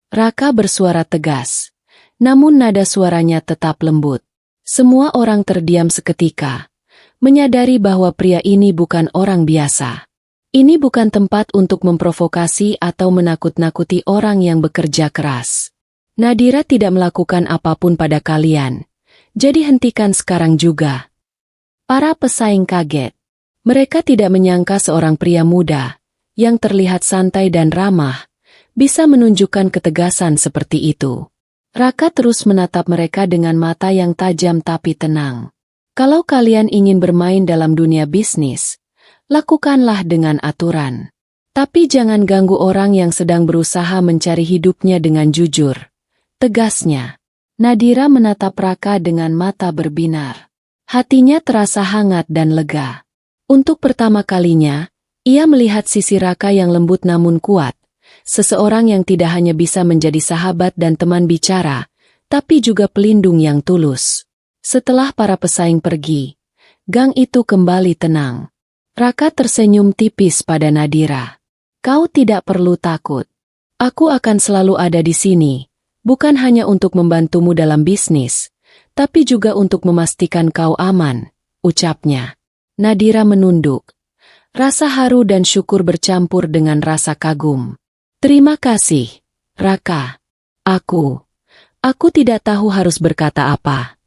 Raka bersuara tegas, namun nada suaranya tetap lembut. Semua orang terdiam seketika, menyadari bahwa pria ini bukan orang biasa. Ini bukan tempat untuk memprovokasi atau menakut-nakuti orang yang bekerja keras. Nadira tidak melakukan apapun pada kalian, jadi hentikan sekarang juga. Para pesaing kaget. Mereka tidak menyangka seorang pria muda, yang terlihat santai dan ramah, bisa menunjukkan ketegasan seperti itu. Raka terus menatap mereka dengan mata yang tajam tapi tenang. Kalau kalian ingin bermain dalam dunia bisnis, lakukanlah dengan aturan. Tapi jangan ganggu orang yang sedang berusaha mencari hidupnya dengan jujur. Tegasnya. Nadira menatap Raka dengan mata berbinar. Hatinya terasa hangat dan lega. Untuk pertama kalinya, ia melihat sisi Raka yang lembut namun kuat. Seseorang yang tidak hanya bisa menjadi sahabat dan teman bicara, tapi juga pelindung yang tulus. Setelah para pesaing pergi, gang itu kembali tenang. Raka tersenyum tipis pada Nadira. "Kau tidak perlu takut. Aku akan selalu ada di sini, bukan hanya untuk membantumu dalam bisnis, tapi juga untuk memastikan kau aman," ucapnya. Nadira menunduk. Rasa haru dan syukur bercampur dengan rasa kagum. "Terima kasih, Raka. Aku tidak tahu harus berkata apa."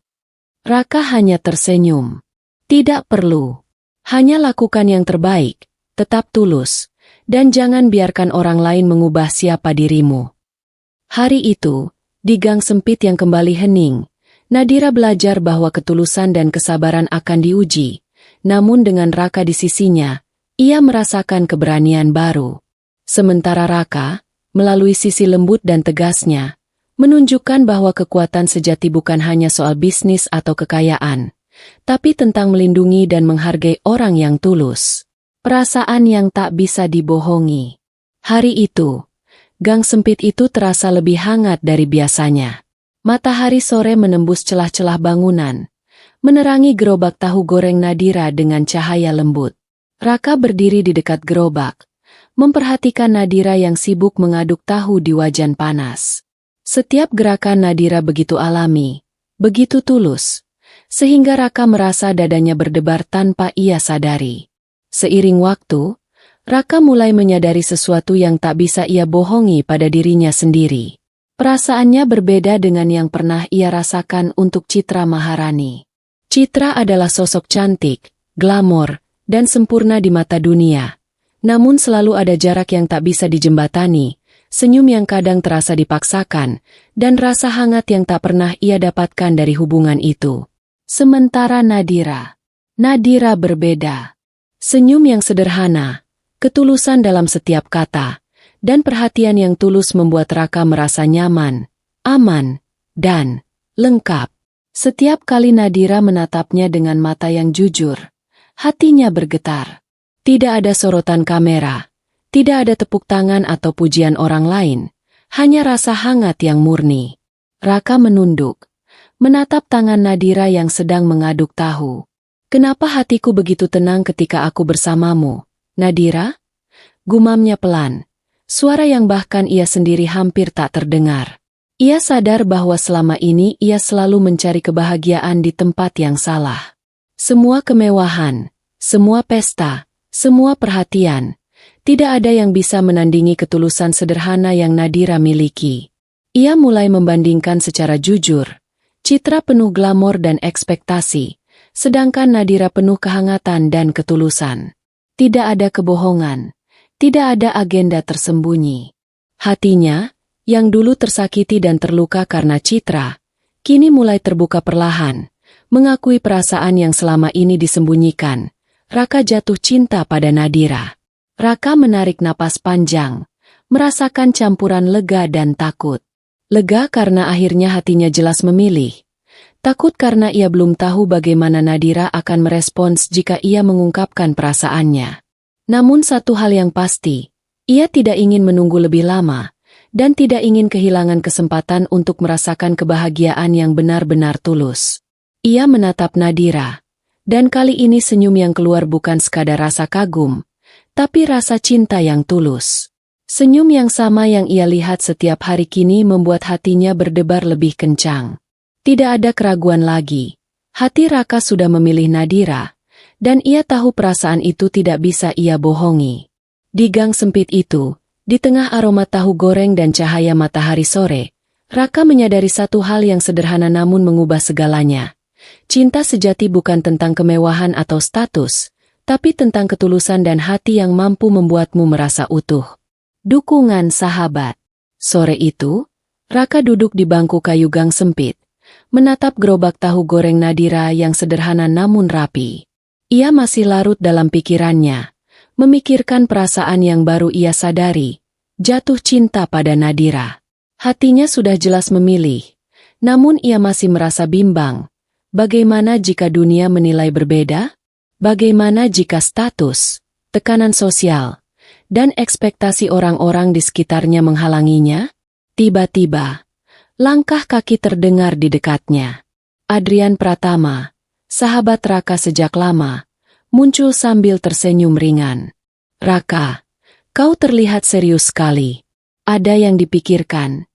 Raka hanya tersenyum. "Tidak perlu. Hanya lakukan yang terbaik, tetap tulus, dan jangan biarkan orang lain mengubah siapa dirimu." Hari itu, di gang sempit yang kembali hening, Nadira belajar bahwa ketulusan dan kesabaran akan diuji, namun dengan Raka di sisinya, ia merasakan keberanian baru. Sementara Raka, melalui sisi lembut dan tegasnya, menunjukkan bahwa kekuatan sejati bukan hanya soal bisnis atau kekayaan, tapi tentang melindungi dan menghargai orang yang tulus. Perasaan yang tak bisa dibohongi. Hari itu, gang sempit itu terasa lebih hangat dari biasanya. Matahari sore menembus celah-celah bangunan, menerangi gerobak tahu goreng Nadira dengan cahaya lembut. Raka berdiri di dekat gerobak, memperhatikan Nadira yang sibuk mengaduk tahu di wajan panas. Setiap gerakan Nadira begitu alami, begitu tulus, sehingga Raka merasa dadanya berdebar tanpa ia sadari. Seiring waktu, Raka mulai menyadari sesuatu yang tak bisa ia bohongi pada dirinya sendiri. Perasaannya berbeda dengan yang pernah ia rasakan untuk Citra Maharani. Citra adalah sosok cantik, glamor, dan sempurna di mata dunia. Namun selalu ada jarak yang tak bisa dijembatani, senyum yang kadang terasa dipaksakan, dan rasa hangat yang tak pernah ia dapatkan dari hubungan itu. Sementara Nadira berbeda. Senyum yang sederhana, ketulusan dalam setiap kata, dan perhatian yang tulus membuat Raka merasa nyaman, aman, dan lengkap. Setiap kali Nadira menatapnya dengan mata yang jujur, hatinya bergetar. Tidak ada sorotan kamera, tidak ada tepuk tangan atau pujian orang lain, hanya rasa hangat yang murni. Raka menunduk, menatap tangan Nadira yang sedang mengaduk tahu. "Kenapa hatiku begitu tenang ketika aku bersamamu, Nadira?" Gumamnya pelan, suara yang bahkan ia sendiri hampir tak terdengar. Ia sadar bahwa selama ini ia selalu mencari kebahagiaan di tempat yang salah. Semua kemewahan, semua pesta, semua perhatian, tidak ada yang bisa menandingi ketulusan sederhana yang Nadira miliki. Ia mulai membandingkan secara jujur, Citra penuh glamor dan ekspektasi, sedangkan Nadira penuh kehangatan dan ketulusan. Tidak ada kebohongan, tidak ada agenda tersembunyi. Hatinya, yang dulu tersakiti dan terluka karena Citra, kini mulai terbuka perlahan, mengakui perasaan yang selama ini disembunyikan. Raka jatuh cinta pada Nadira. Raka menarik napas panjang, merasakan campuran lega dan takut. Lega karena akhirnya hatinya jelas memilih. Takut karena ia belum tahu bagaimana Nadira akan merespons jika ia mengungkapkan perasaannya. Namun satu hal yang pasti, ia tidak ingin menunggu lebih lama, dan tidak ingin kehilangan kesempatan untuk merasakan kebahagiaan yang benar-benar tulus. Ia menatap Nadira, dan kali ini senyum yang keluar bukan sekadar rasa kagum, tapi rasa cinta yang tulus. Senyum yang sama yang ia lihat setiap hari kini membuat hatinya berdebar lebih kencang. Tidak ada keraguan lagi. Hati Raka sudah memilih Nadira, dan ia tahu perasaan itu tidak bisa ia bohongi. Di gang sempit itu, di tengah aroma tahu goreng dan cahaya matahari sore, Raka menyadari satu hal yang sederhana namun mengubah segalanya. Cinta sejati bukan tentang kemewahan atau status, tapi tentang ketulusan dan hati yang mampu membuatmu merasa utuh. Dukungan sahabat. Sore itu, Raka duduk di bangku kayu gang sempit, menatap gerobak tahu goreng Nadira yang sederhana namun rapi. Ia masih larut dalam pikirannya, memikirkan perasaan yang baru ia sadari, jatuh cinta pada Nadira. Hatinya sudah jelas memilih, namun ia masih merasa bimbang. Bagaimana jika dunia menilai berbeda? Bagaimana jika status, tekanan sosial, dan ekspektasi orang-orang di sekitarnya menghalanginya? Tiba-tiba, langkah kaki terdengar di dekatnya. Adrian Pratama, sahabat Raka sejak lama, muncul sambil tersenyum ringan. "Raka, kau terlihat serius sekali. Ada yang dipikirkan?"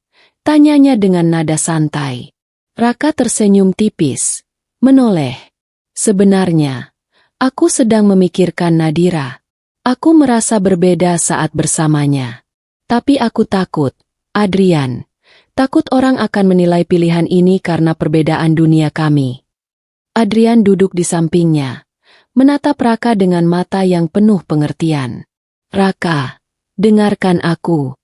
tanyanya dengan nada santai. Raka tersenyum tipis, menoleh. "Sebenarnya, aku sedang memikirkan Nadira. Aku merasa berbeda saat bersamanya. Tapi aku takut, Adrian. Takut orang akan menilai pilihan ini karena perbedaan dunia kami." Adrian duduk di sampingnya, menatap Raka dengan mata yang penuh pengertian. "Raka, dengarkan aku.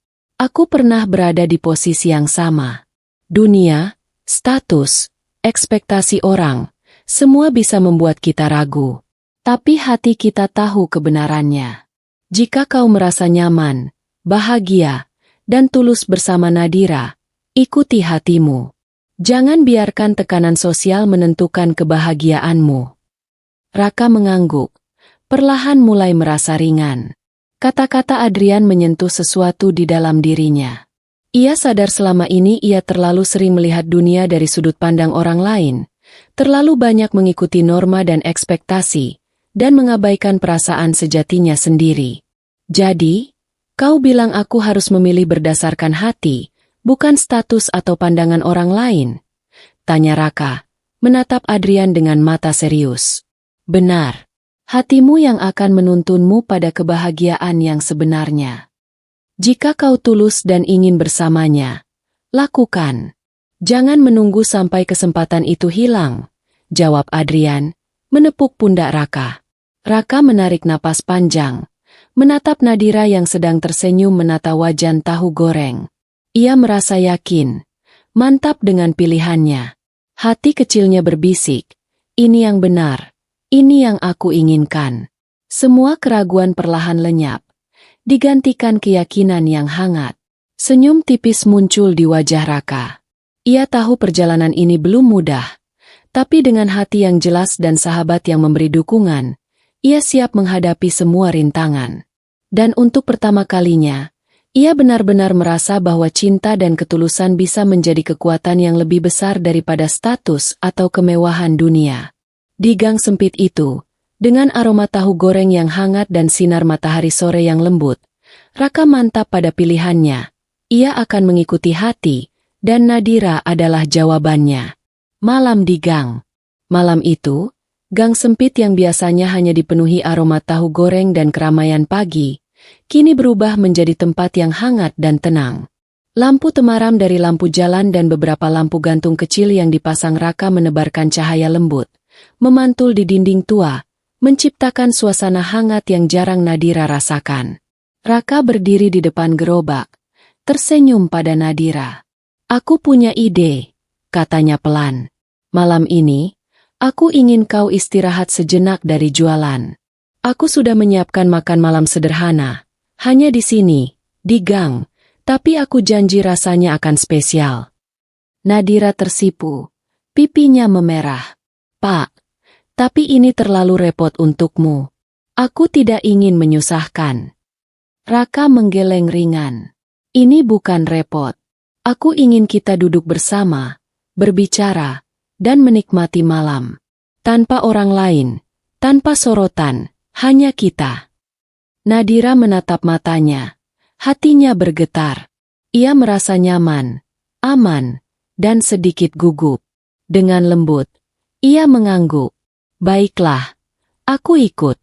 Aku pernah berada di posisi yang sama. Dunia, status, ekspektasi orang, semua bisa membuat kita ragu. Tapi hati kita tahu kebenarannya. Jika kau merasa nyaman, bahagia, dan tulus bersama Nadira, ikuti hatimu. Jangan biarkan tekanan sosial menentukan kebahagiaanmu." Raka mengangguk, perlahan mulai merasa ringan. Kata-kata Adrian menyentuh sesuatu di dalam dirinya. Ia sadar selama ini ia terlalu sering melihat dunia dari sudut pandang orang lain, terlalu banyak mengikuti norma dan ekspektasi, dan mengabaikan perasaan sejatinya sendiri. "Jadi, kau bilang aku harus memilih berdasarkan hati, bukan status atau pandangan orang lain?" tanya Raka, menatap Adrian dengan mata serius. "Benar. Hatimu yang akan menuntunmu pada kebahagiaan yang sebenarnya. Jika kau tulus dan ingin bersamanya, lakukan. Jangan menunggu sampai kesempatan itu hilang," jawab Adrian, menepuk pundak Raka. Raka menarik napas panjang, menatap Nadira yang sedang tersenyum menata wajan tahu goreng. Ia merasa yakin, mantap dengan pilihannya. Hati kecilnya berbisik, "Ini yang benar, ini yang aku inginkan." Semua keraguan perlahan lenyap, digantikan keyakinan yang hangat. Senyum tipis muncul di wajah Raka. Ia tahu perjalanan ini belum mudah, tapi dengan hati yang jelas dan sahabat yang memberi dukungan, ia siap menghadapi semua rintangan. Dan untuk pertama kalinya, ia benar-benar merasa bahwa cinta dan ketulusan bisa menjadi kekuatan yang lebih besar daripada status atau kemewahan dunia. Di gang sempit itu, dengan aroma tahu goreng yang hangat dan sinar matahari sore yang lembut, Raka mantap pada pilihannya. Ia akan mengikuti hati, dan Nadira adalah jawabannya. Malam di gang. Malam itu, gang sempit yang biasanya hanya dipenuhi aroma tahu goreng dan keramaian pagi, kini berubah menjadi tempat yang hangat dan tenang. Lampu temaram dari lampu jalan dan beberapa lampu gantung kecil yang dipasang Raka menebarkan cahaya lembut, memantul di dinding tua, menciptakan suasana hangat yang jarang Nadira rasakan. Raka berdiri di depan gerobak, tersenyum pada Nadira. "Aku punya ide," katanya pelan. "Malam ini, aku ingin kau istirahat sejenak dari jualan. Aku sudah menyiapkan makan malam sederhana, hanya di sini, di gang, tapi aku janji rasanya akan spesial." Nadira tersipu, pipinya memerah. "Pak, tapi ini terlalu repot untukmu. Aku tidak ingin menyusahkan." Raka menggeleng ringan. "Ini bukan repot. Aku ingin kita duduk bersama, berbicara, dan menikmati malam. Tanpa orang lain, tanpa sorotan, hanya kita." Nadira menatap matanya. Hatinya bergetar. Ia merasa nyaman, aman, dan sedikit gugup. Dengan lembut, ia mengangguk. "Baiklah, aku ikut."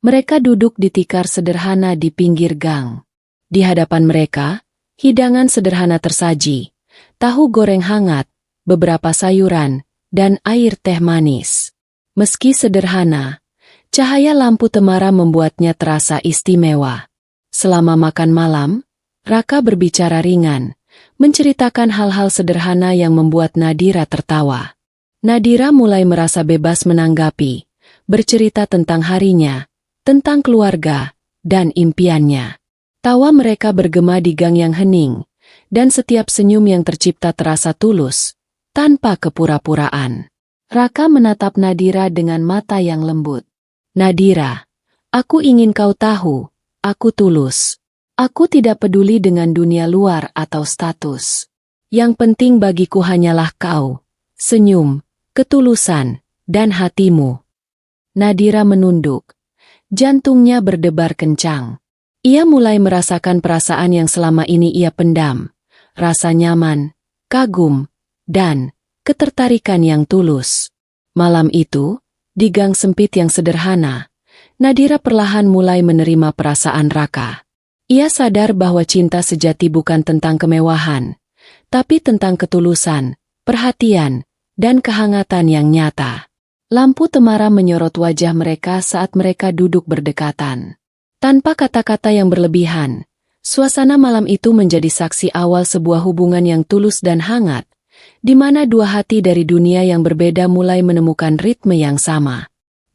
Mereka duduk di tikar sederhana di pinggir gang. Di hadapan mereka, hidangan sederhana tersaji, tahu goreng hangat, beberapa sayuran, dan air teh manis. Meski sederhana, cahaya lampu temaram membuatnya terasa istimewa. Selama makan malam, Raka berbicara ringan, menceritakan hal-hal sederhana yang membuat Nadira tertawa. Nadira mulai merasa bebas menanggapi, bercerita tentang harinya, tentang keluarga, dan impiannya. Tawa mereka bergema di gang yang hening, dan setiap senyum yang tercipta terasa tulus, tanpa kepura-puraan. Raka menatap Nadira dengan mata yang lembut. "Nadira, aku ingin kau tahu, aku tulus. Aku tidak peduli dengan dunia luar atau status. Yang penting bagiku hanyalah kau, senyum, ketulusan, dan hatimu." Nadira menunduk. Jantungnya berdebar kencang. Ia mulai merasakan perasaan yang selama ini ia pendam. Rasa nyaman, kagum, dan ketertarikan yang tulus. Malam itu, di gang sempit yang sederhana, Nadira perlahan mulai menerima perasaan Raka. Ia sadar bahwa cinta sejati bukan tentang kemewahan, tapi tentang ketulusan, perhatian, dan kehangatan yang nyata. Lampu temaram menyorot wajah mereka saat mereka duduk berdekatan. Tanpa kata-kata yang berlebihan, suasana malam itu menjadi saksi awal sebuah hubungan yang tulus dan hangat, di mana dua hati dari dunia yang berbeda mulai menemukan ritme yang sama.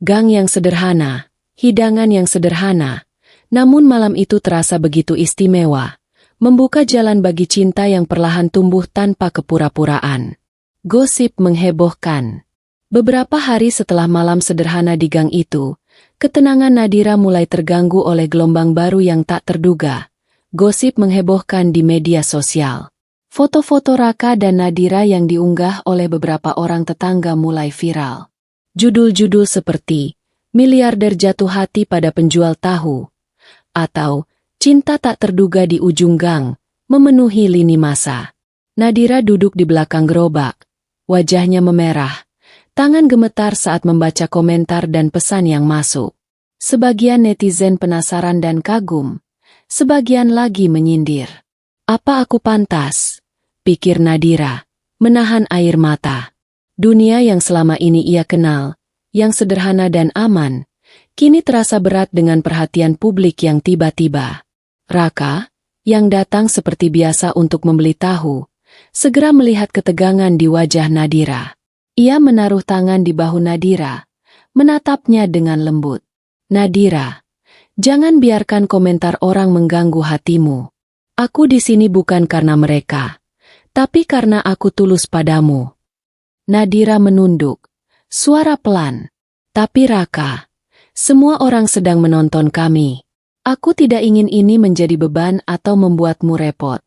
Gang yang sederhana, hidangan yang sederhana, namun malam itu terasa begitu istimewa, membuka jalan bagi cinta yang perlahan tumbuh tanpa kepura-puraan. Gosip menghebohkan. Beberapa hari setelah malam sederhana di gang itu, ketenangan Nadira mulai terganggu oleh gelombang baru yang tak terduga. Gosip menghebohkan di media sosial. Foto-foto Raka dan Nadira yang diunggah oleh beberapa orang tetangga mulai viral. Judul-judul seperti, "Miliarder jatuh hati pada penjual tahu," atau "Cinta tak terduga di ujung gang," memenuhi lini masa. Nadira duduk di belakang gerobak. Wajahnya memerah. Tangan gemetar saat membaca komentar dan pesan yang masuk. Sebagian netizen penasaran dan kagum. Sebagian lagi menyindir. "Apa aku pantas?" pikir Nadira, menahan air mata. Dunia yang selama ini ia kenal, yang sederhana dan aman, kini terasa berat dengan perhatian publik yang tiba-tiba. Raka, yang datang seperti biasa untuk membeli tahu, segera melihat ketegangan di wajah Nadira. Ia menaruh tangan di bahu Nadira, menatapnya dengan lembut. "Nadira, Jangan biarkan komentar orang mengganggu hatimu. Aku di sini bukan karena mereka, tapi karena aku tulus padamu. Nadira menunduk. Suara pelan. Tapi Raka, semua orang sedang menonton kami. Aku tidak ingin ini menjadi beban atau membuatmu repot.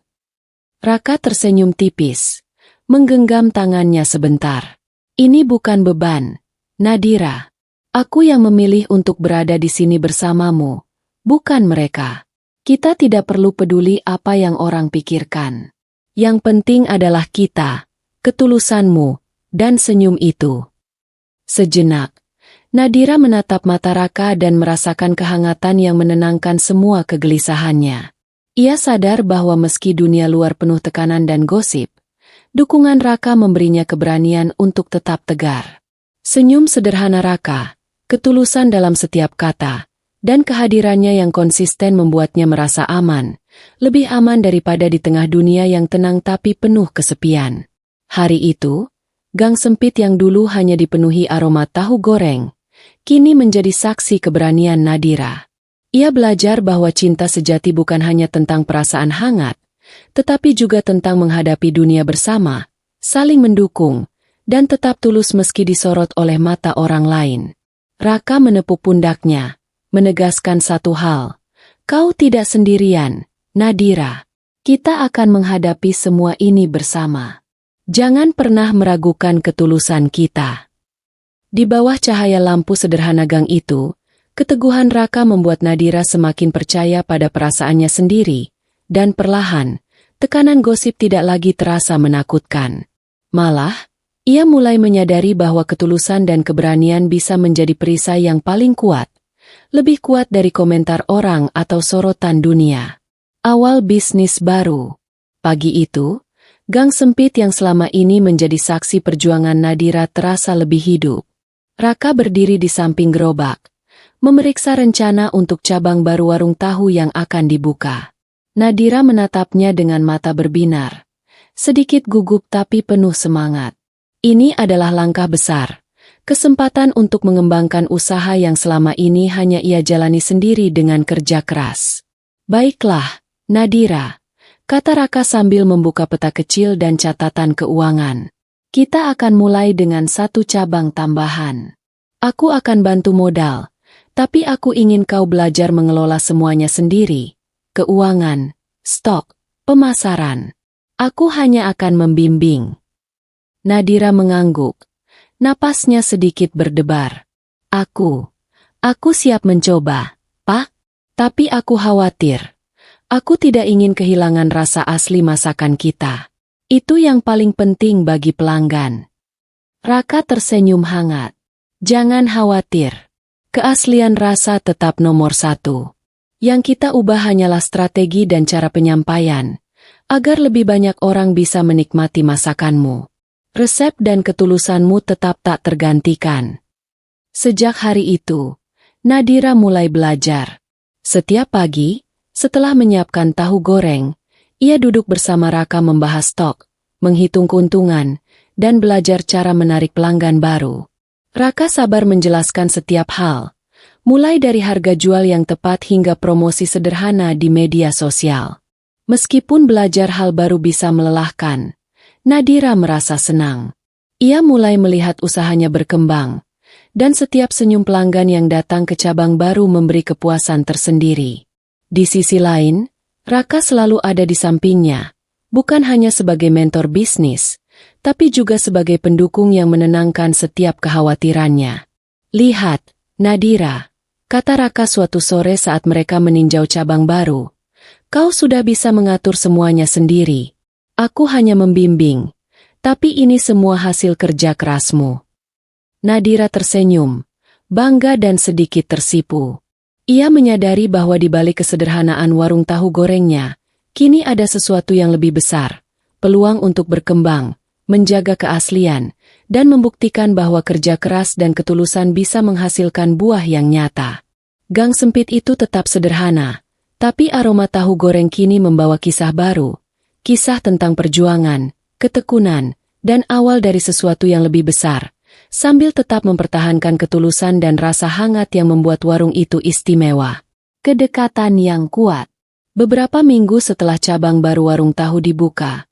Raka tersenyum tipis, menggenggam tangannya sebentar. Ini bukan beban, Nadira. Aku yang memilih untuk berada di sini bersamamu, bukan mereka. Kita tidak perlu peduli apa yang orang pikirkan. Yang penting adalah kita, ketulusanmu, dan senyum itu. Sejenak, Nadira menatap mata Raka dan merasakan kehangatan yang menenangkan semua kegelisahannya. Ia sadar bahwa meski dunia luar penuh tekanan dan gosip, dukungan Raka memberinya keberanian untuk tetap tegar. Senyum sederhana Raka, ketulusan dalam setiap kata, dan kehadirannya yang konsisten membuatnya merasa aman, lebih aman daripada di tengah dunia yang tenang tapi penuh kesepian. Hari itu, gang sempit yang dulu hanya dipenuhi aroma tahu goreng, kini menjadi saksi keberanian Nadira. Ia belajar bahwa cinta sejati bukan hanya tentang perasaan hangat, tetapi juga tentang menghadapi dunia bersama, saling mendukung, dan tetap tulus meski disorot oleh mata orang lain. Raka menepuk pundaknya, menegaskan satu hal. Kau tidak sendirian, Nadira. Kita akan menghadapi semua ini bersama. Jangan pernah meragukan ketulusan kita. Di bawah cahaya lampu sederhana gang itu, keteguhan Raka membuat Nadira semakin percaya pada perasaannya sendiri, dan perlahan, tekanan gosip tidak lagi terasa menakutkan. Malah, ia mulai menyadari bahwa ketulusan dan keberanian bisa menjadi perisai yang paling kuat, lebih kuat dari komentar orang atau sorotan dunia. Awal bisnis baru. Pagi itu, gang sempit yang selama ini menjadi saksi perjuangan Nadira terasa lebih hidup. Raka berdiri di samping gerobak, memeriksa rencana untuk cabang baru warung tahu yang akan dibuka. Nadira menatapnya dengan mata berbinar, sedikit gugup tapi penuh semangat. Ini adalah langkah besar, kesempatan untuk mengembangkan usaha yang selama ini hanya ia jalani sendiri dengan kerja keras. Baiklah, Nadira, kata Raka sambil membuka peta kecil dan catatan keuangan. Kita akan mulai dengan satu cabang tambahan. Aku akan bantu modal. Tapi aku ingin kau belajar mengelola semuanya sendiri. Keuangan, stok, pemasaran. Aku hanya akan membimbing. Nadira mengangguk. Napasnya sedikit berdebar. Aku siap mencoba, Pak. Tapi aku khawatir. Aku tidak ingin kehilangan rasa asli masakan kita. Itu yang paling penting bagi pelanggan. Raka tersenyum hangat. Jangan khawatir. Keaslian rasa tetap nomor satu. Yang kita ubah hanyalah strategi dan cara penyampaian, agar lebih banyak orang bisa menikmati masakanmu. Resep dan ketulusanmu tetap tak tergantikan. Sejak hari itu, Nadira mulai belajar. Setiap pagi, setelah menyiapkan tahu goreng, ia duduk bersama Raka membahas stok, menghitung keuntungan, dan belajar cara menarik pelanggan baru. Raka sabar menjelaskan setiap hal, mulai dari harga jual yang tepat hingga promosi sederhana di media sosial. Meskipun belajar hal baru bisa melelahkan, Nadira merasa senang. Ia mulai melihat usahanya berkembang, dan setiap senyum pelanggan yang datang ke cabang baru memberi kepuasan tersendiri. Di sisi lain, Raka selalu ada di sampingnya, bukan hanya sebagai mentor bisnis, tapi juga sebagai pendukung yang menenangkan setiap kekhawatirannya. Lihat, Nadira, kata Raka suatu sore saat mereka meninjau cabang baru. Kau sudah bisa mengatur semuanya sendiri. Aku hanya membimbing, tapi ini semua hasil kerja kerasmu. Nadira tersenyum, bangga dan sedikit tersipu. Ia menyadari bahwa di balik kesederhanaan warung tahu gorengnya, kini ada sesuatu yang lebih besar, peluang untuk berkembang, menjaga keaslian, dan membuktikan bahwa kerja keras dan ketulusan bisa menghasilkan buah yang nyata. Gang sempit itu tetap sederhana, tapi aroma tahu goreng kini membawa kisah baru, kisah tentang perjuangan, ketekunan, dan awal dari sesuatu yang lebih besar, sambil tetap mempertahankan ketulusan dan rasa hangat yang membuat warung itu istimewa. Kedekatan yang kuat. Beberapa minggu setelah cabang baru warung tahu dibuka,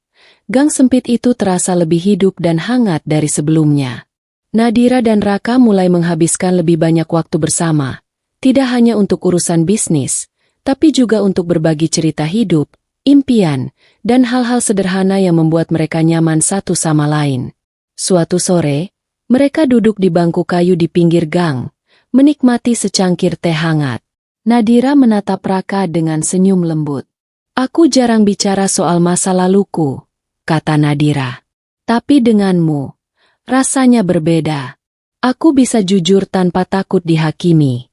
gang sempit itu terasa lebih hidup dan hangat dari sebelumnya. Nadira dan Raka mulai menghabiskan lebih banyak waktu bersama, tidak hanya untuk urusan bisnis, tapi juga untuk berbagi cerita hidup, impian, dan hal-hal sederhana yang membuat mereka nyaman satu sama lain. Suatu sore, mereka duduk di bangku kayu di pinggir gang, menikmati secangkir teh hangat. Nadira menatap Raka dengan senyum lembut. "Aku jarang bicara soal masa laluku," kata Nadira. "Tapi denganmu, rasanya berbeda. Aku bisa jujur tanpa takut dihakimi."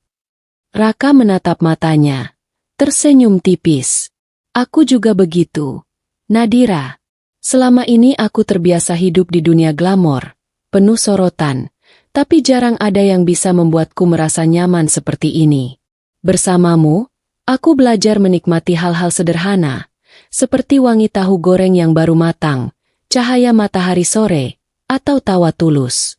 Raka menatap matanya, tersenyum tipis. "Aku juga begitu, Nadira. Selama ini aku terbiasa hidup di dunia glamor, penuh sorotan, tapi jarang ada yang bisa membuatku merasa nyaman seperti ini. Bersamamu, aku belajar menikmati hal-hal sederhana, seperti wangi tahu goreng yang baru matang, cahaya matahari sore, atau tawa tulus."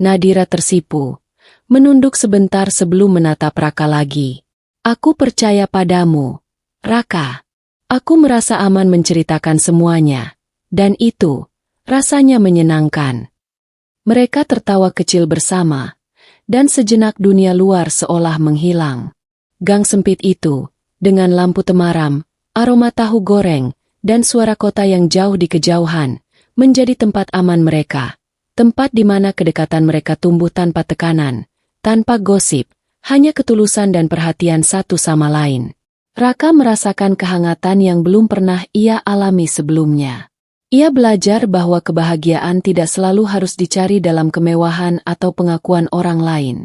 Nadira tersipu, menunduk sebentar sebelum menatap Raka lagi. "Aku percaya padamu, Raka. Aku merasa aman menceritakan semuanya, dan itu rasanya menyenangkan." Mereka tertawa kecil bersama, dan sejenak dunia luar seolah menghilang. Gang sempit itu, dengan lampu temaram, aroma tahu goreng, dan suara kota yang jauh di kejauhan, menjadi tempat aman mereka. Tempat di mana kedekatan mereka tumbuh tanpa tekanan, tanpa gosip, hanya ketulusan dan perhatian satu sama lain. Raka merasakan kehangatan yang belum pernah ia alami sebelumnya. Ia belajar bahwa kebahagiaan tidak selalu harus dicari dalam kemewahan atau pengakuan orang lain.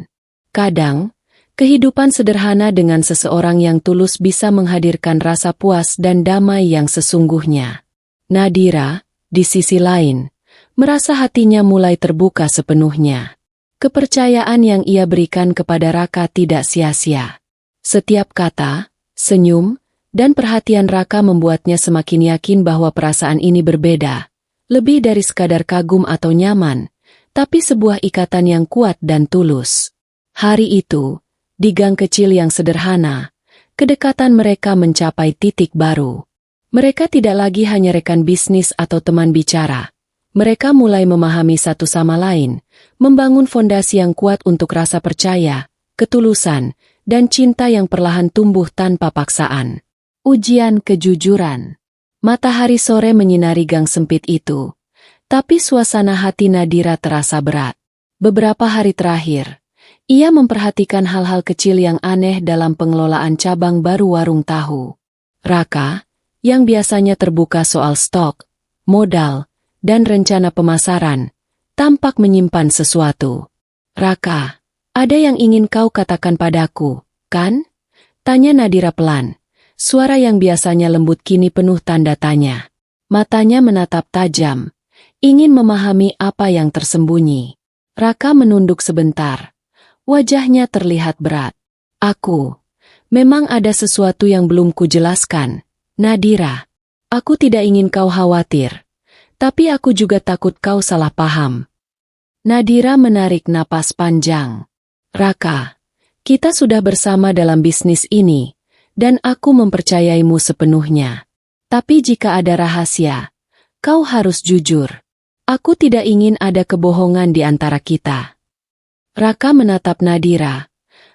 Kadang, kehidupan sederhana dengan seseorang yang tulus bisa menghadirkan rasa puas dan damai yang sesungguhnya. Nadira, di sisi lain, merasa hatinya mulai terbuka sepenuhnya. Kepercayaan yang ia berikan kepada Raka tidak sia-sia. Setiap kata, senyum, dan perhatian Raka membuatnya semakin yakin bahwa perasaan ini berbeda, lebih dari sekadar kagum atau nyaman, tapi sebuah ikatan yang kuat dan tulus. Hari itu, di gang kecil yang sederhana, kedekatan mereka mencapai titik baru. Mereka tidak lagi hanya rekan bisnis atau teman bicara. Mereka mulai memahami satu sama lain, membangun fondasi yang kuat untuk rasa percaya, ketulusan, dan cinta yang perlahan tumbuh tanpa paksaan. Ujian kejujuran. Matahari sore menyinari gang sempit itu, tapi suasana hati Nadira terasa berat. Beberapa hari terakhir, ia memperhatikan hal-hal kecil yang aneh dalam pengelolaan cabang baru warung tahu. Raka, yang biasanya terbuka soal stok, modal, dan rencana pemasaran, tampak menyimpan sesuatu. "Raka, ada yang ingin kau katakan padaku, kan?" tanya Nadira pelan. Suara yang biasanya lembut kini penuh tanda tanya. Matanya menatap tajam, ingin memahami apa yang tersembunyi. Raka menunduk sebentar. Wajahnya terlihat berat. Memang ada sesuatu yang belum kujelaskan, Nadira. Aku tidak ingin kau khawatir. Tapi aku juga takut kau salah paham." Nadira menarik napas panjang. "Raka, kita sudah bersama dalam bisnis ini, dan aku mempercayaimu sepenuhnya. Tapi jika ada rahasia, kau harus jujur. Aku tidak ingin ada kebohongan di antara kita." Raka menatap Nadira.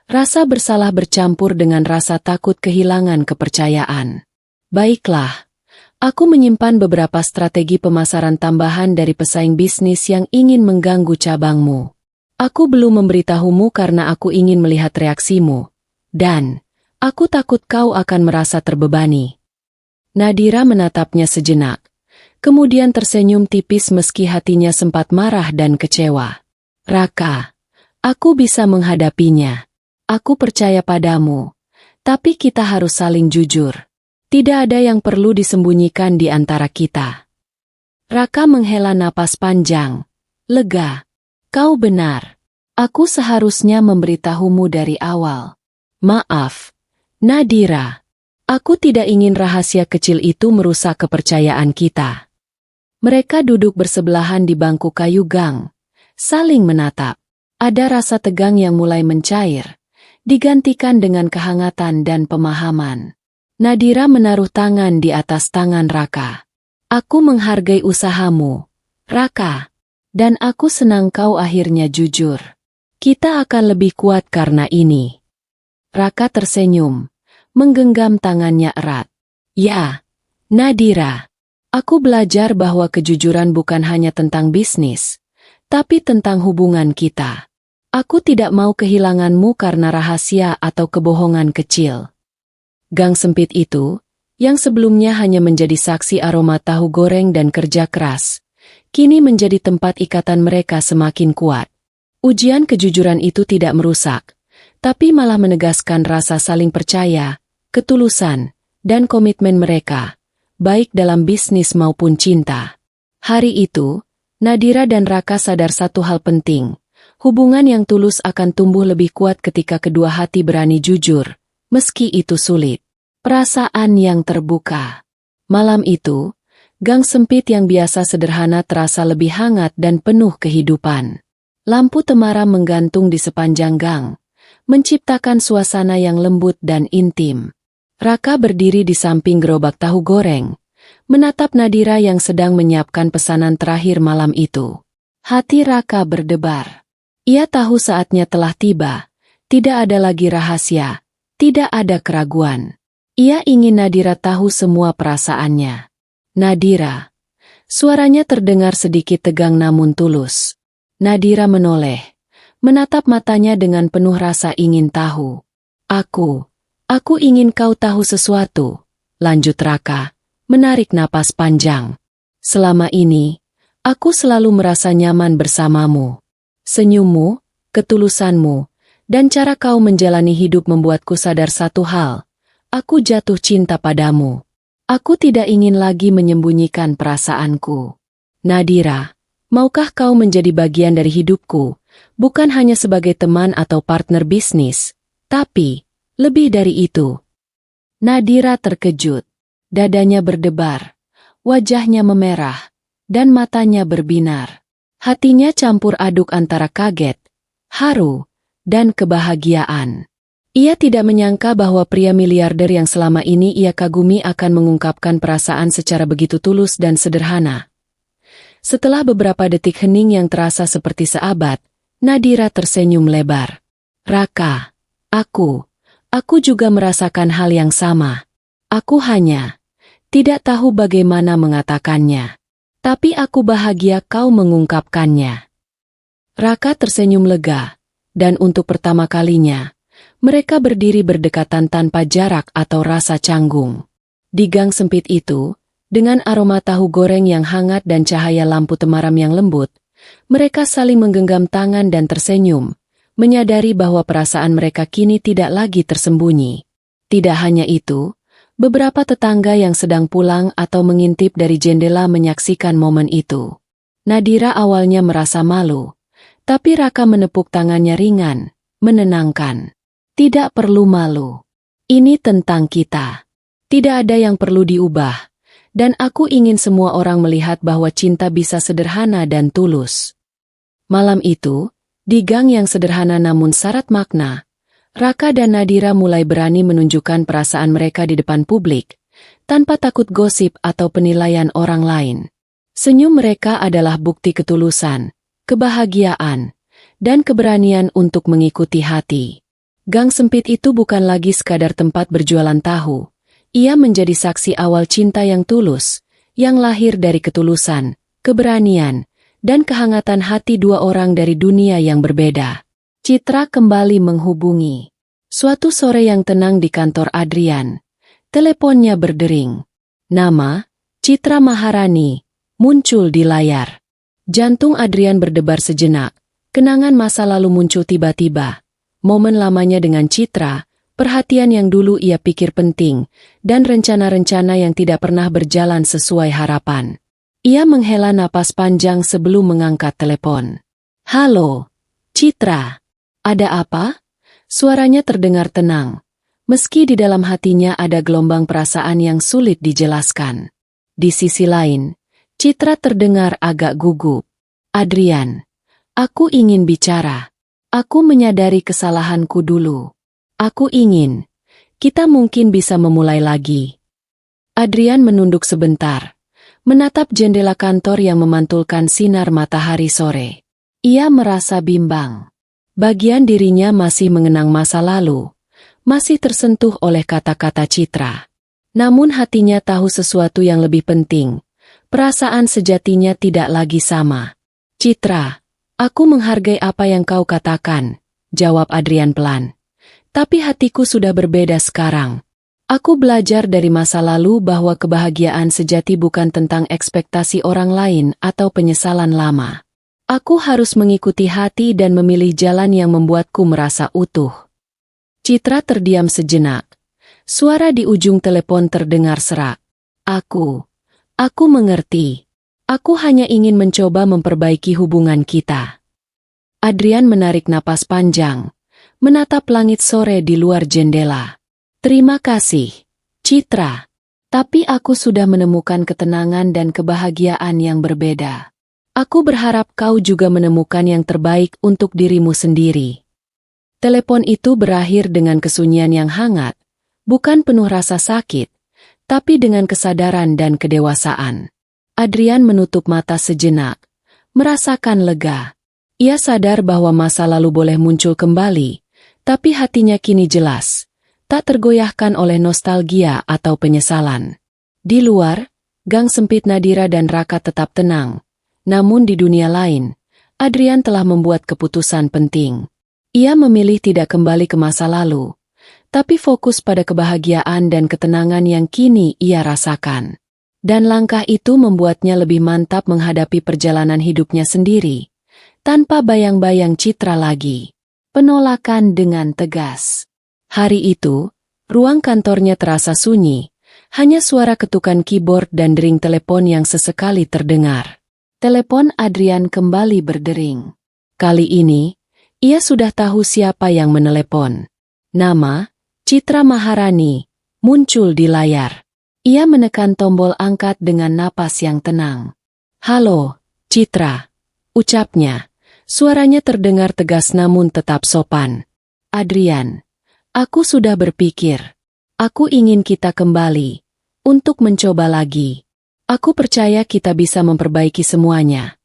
Rasa bersalah bercampur dengan rasa takut kehilangan kepercayaan. "Baiklah. Aku menyimpan beberapa strategi pemasaran tambahan dari pesaing bisnis yang ingin mengganggu cabangmu. Aku belum memberitahumu karena aku ingin melihat reaksimu. Dan, aku takut kau akan merasa terbebani." Nadira menatapnya sejenak, kemudian tersenyum tipis meski hatinya sempat marah dan kecewa. "Raka, aku bisa menghadapinya. Aku percaya padamu. Tapi kita harus saling jujur. Tidak ada yang perlu disembunyikan di antara kita." Raka menghela napas panjang. Lega. "Kau benar. Aku seharusnya memberitahumu dari awal. Maaf, Nadira. Aku tidak ingin rahasia kecil itu merusak kepercayaan kita." Mereka duduk bersebelahan di bangku kayu gang, saling menatap. Ada rasa tegang yang mulai mencair, digantikan dengan kehangatan dan pemahaman. Nadira menaruh tangan di atas tangan Raka. Aku menghargai usahamu, Raka. Dan aku senang kau akhirnya jujur. Kita akan lebih kuat karena ini. Raka tersenyum, menggenggam tangannya erat. Ya, Nadira. Aku belajar bahwa kejujuran bukan hanya tentang bisnis, tapi tentang hubungan kita. Aku tidak mau kehilanganmu karena rahasia atau kebohongan kecil. Gang sempit itu, yang sebelumnya hanya menjadi saksi aroma tahu goreng dan kerja keras, kini menjadi tempat ikatan mereka semakin kuat. Ujian kejujuran itu tidak merusak, tapi malah menegaskan rasa saling percaya, ketulusan, dan komitmen mereka, baik dalam bisnis maupun cinta. Hari itu, Nadira dan Raka sadar satu hal penting, hubungan yang tulus akan tumbuh lebih kuat ketika kedua hati berani jujur, meski itu sulit. Perasaan yang terbuka. Malam itu, gang sempit yang biasa sederhana terasa lebih hangat dan penuh kehidupan. Lampu temaram menggantung di sepanjang gang, menciptakan suasana yang lembut dan intim. Raka berdiri di samping gerobak tahu goreng, menatap Nadira yang sedang menyiapkan pesanan terakhir malam itu. Hati Raka berdebar. Ia tahu saatnya telah tiba, tidak ada lagi rahasia, tidak ada keraguan. Ia ingin Nadira tahu semua perasaannya. Nadira. Suaranya terdengar sedikit tegang namun tulus. Nadira menoleh, menatap matanya dengan penuh rasa ingin tahu. Aku ingin kau tahu sesuatu, lanjut Raka, menarik napas panjang. Selama ini, aku selalu merasa nyaman bersamamu. Senyummu, ketulusanmu, dan cara kau menjalani hidup membuatku sadar satu hal. Aku jatuh cinta padamu. Aku tidak ingin lagi menyembunyikan perasaanku. Nadira, maukah kau menjadi bagian dari hidupku, bukan hanya sebagai teman atau partner bisnis, tapi lebih dari itu? Nadira terkejut. Dadanya berdebar, wajahnya memerah, dan matanya berbinar. Hatinya campur aduk antara kaget, haru, dan kebahagiaan. Ia tidak menyangka bahwa pria miliarder yang selama ini ia kagumi akan mengungkapkan perasaan secara begitu tulus dan sederhana. Setelah beberapa detik hening yang terasa seperti seabad, Nadira tersenyum lebar. Raka, aku juga merasakan hal yang sama. Aku hanya tidak tahu bagaimana mengatakannya. Tapi aku bahagia kau mengungkapkannya. Raka tersenyum lega, dan untuk pertama kalinya, mereka berdiri berdekatan tanpa jarak atau rasa canggung. Di gang sempit itu, dengan aroma tahu goreng yang hangat dan cahaya lampu temaram yang lembut, mereka saling menggenggam tangan dan tersenyum, menyadari bahwa perasaan mereka kini tidak lagi tersembunyi. Tidak hanya itu, beberapa tetangga yang sedang pulang atau mengintip dari jendela menyaksikan momen itu. Nadira awalnya merasa malu, tapi Raka menepuk tangannya ringan, menenangkan. Tidak perlu malu. Ini tentang kita. Tidak ada yang perlu diubah. Dan aku ingin semua orang melihat bahwa cinta bisa sederhana dan tulus. Malam itu, di gang yang sederhana namun syarat makna, Raka dan Nadira mulai berani menunjukkan perasaan mereka di depan publik, tanpa takut gosip atau penilaian orang lain. Senyum mereka adalah bukti ketulusan, kebahagiaan, dan keberanian untuk mengikuti hati. Gang sempit itu bukan lagi sekadar tempat berjualan tahu. Ia menjadi saksi awal cinta yang tulus, yang lahir dari ketulusan, keberanian, dan kehangatan hati dua orang dari dunia yang berbeda. Citra kembali menghubungi. Suatu sore yang tenang di kantor Adrian, teleponnya berdering. Nama, Citra Maharani, muncul di layar. Jantung Adrian berdebar sejenak, kenangan masa lalu muncul tiba-tiba. Momen lamanya dengan Citra, perhatian yang dulu ia pikir penting, dan rencana-rencana yang tidak pernah berjalan sesuai harapan. Ia menghela napas panjang sebelum mengangkat telepon. Halo, Citra. Ada apa? Suaranya terdengar tenang, meski di dalam hatinya ada gelombang perasaan yang sulit dijelaskan. Di sisi lain, Citra terdengar agak gugup. Adrian, aku ingin bicara. Aku menyadari kesalahanku dulu. Aku ingin. Kita mungkin bisa memulai lagi. Adrian menunduk sebentar, menatap jendela kantor yang memantulkan sinar matahari sore. Ia merasa bimbang. Bagian dirinya masih mengenang masa lalu, masih tersentuh oleh kata-kata Citra. Namun hatinya tahu sesuatu yang lebih penting. Perasaan sejatinya tidak lagi sama. Citra, aku menghargai apa yang kau katakan, jawab Adrian pelan. Tapi hatiku sudah berbeda sekarang. Aku belajar dari masa lalu bahwa kebahagiaan sejati bukan tentang ekspektasi orang lain atau penyesalan lama. Aku harus mengikuti hati dan memilih jalan yang membuatku merasa utuh. Citra terdiam sejenak. Suara di ujung telepon terdengar serak. Aku mengerti. Aku hanya ingin mencoba memperbaiki hubungan kita. Adrian menarik napas panjang, menatap langit sore di luar jendela. Terima kasih, Citra. Tapi aku sudah menemukan ketenangan dan kebahagiaan yang berbeda. Aku berharap kau juga menemukan yang terbaik untuk dirimu sendiri. Telepon itu berakhir dengan kesunyian yang hangat, bukan penuh rasa sakit, tapi dengan kesadaran dan kedewasaan. Adrian menutup mata sejenak, merasakan lega. Ia sadar bahwa masa lalu boleh muncul kembali, tapi hatinya kini jelas, tak tergoyahkan oleh nostalgia atau penyesalan. Di luar, gang sempit Nadira dan Raka tetap tenang. Namun di dunia lain, Adrian telah membuat keputusan penting. Ia memilih tidak kembali ke masa lalu, tapi fokus pada kebahagiaan dan ketenangan yang kini ia rasakan. Dan langkah itu membuatnya lebih mantap menghadapi perjalanan hidupnya sendiri, tanpa bayang-bayang Citra lagi. Penolakan dengan tegas. Hari itu, ruang kantornya terasa sunyi, hanya suara ketukan keyboard dan dering telepon yang sesekali terdengar. Telepon Adrian kembali berdering. Kali ini, ia sudah tahu siapa yang menelepon. Nama, Citra Maharani, muncul di layar. Ia menekan tombol angkat dengan napas yang tenang. "Halo, Citra," ucapnya. Suaranya terdengar tegas namun tetap sopan. "Adrian, aku sudah berpikir. Aku ingin kita kembali, untuk mencoba lagi. Aku percaya kita bisa memperbaiki semuanya,"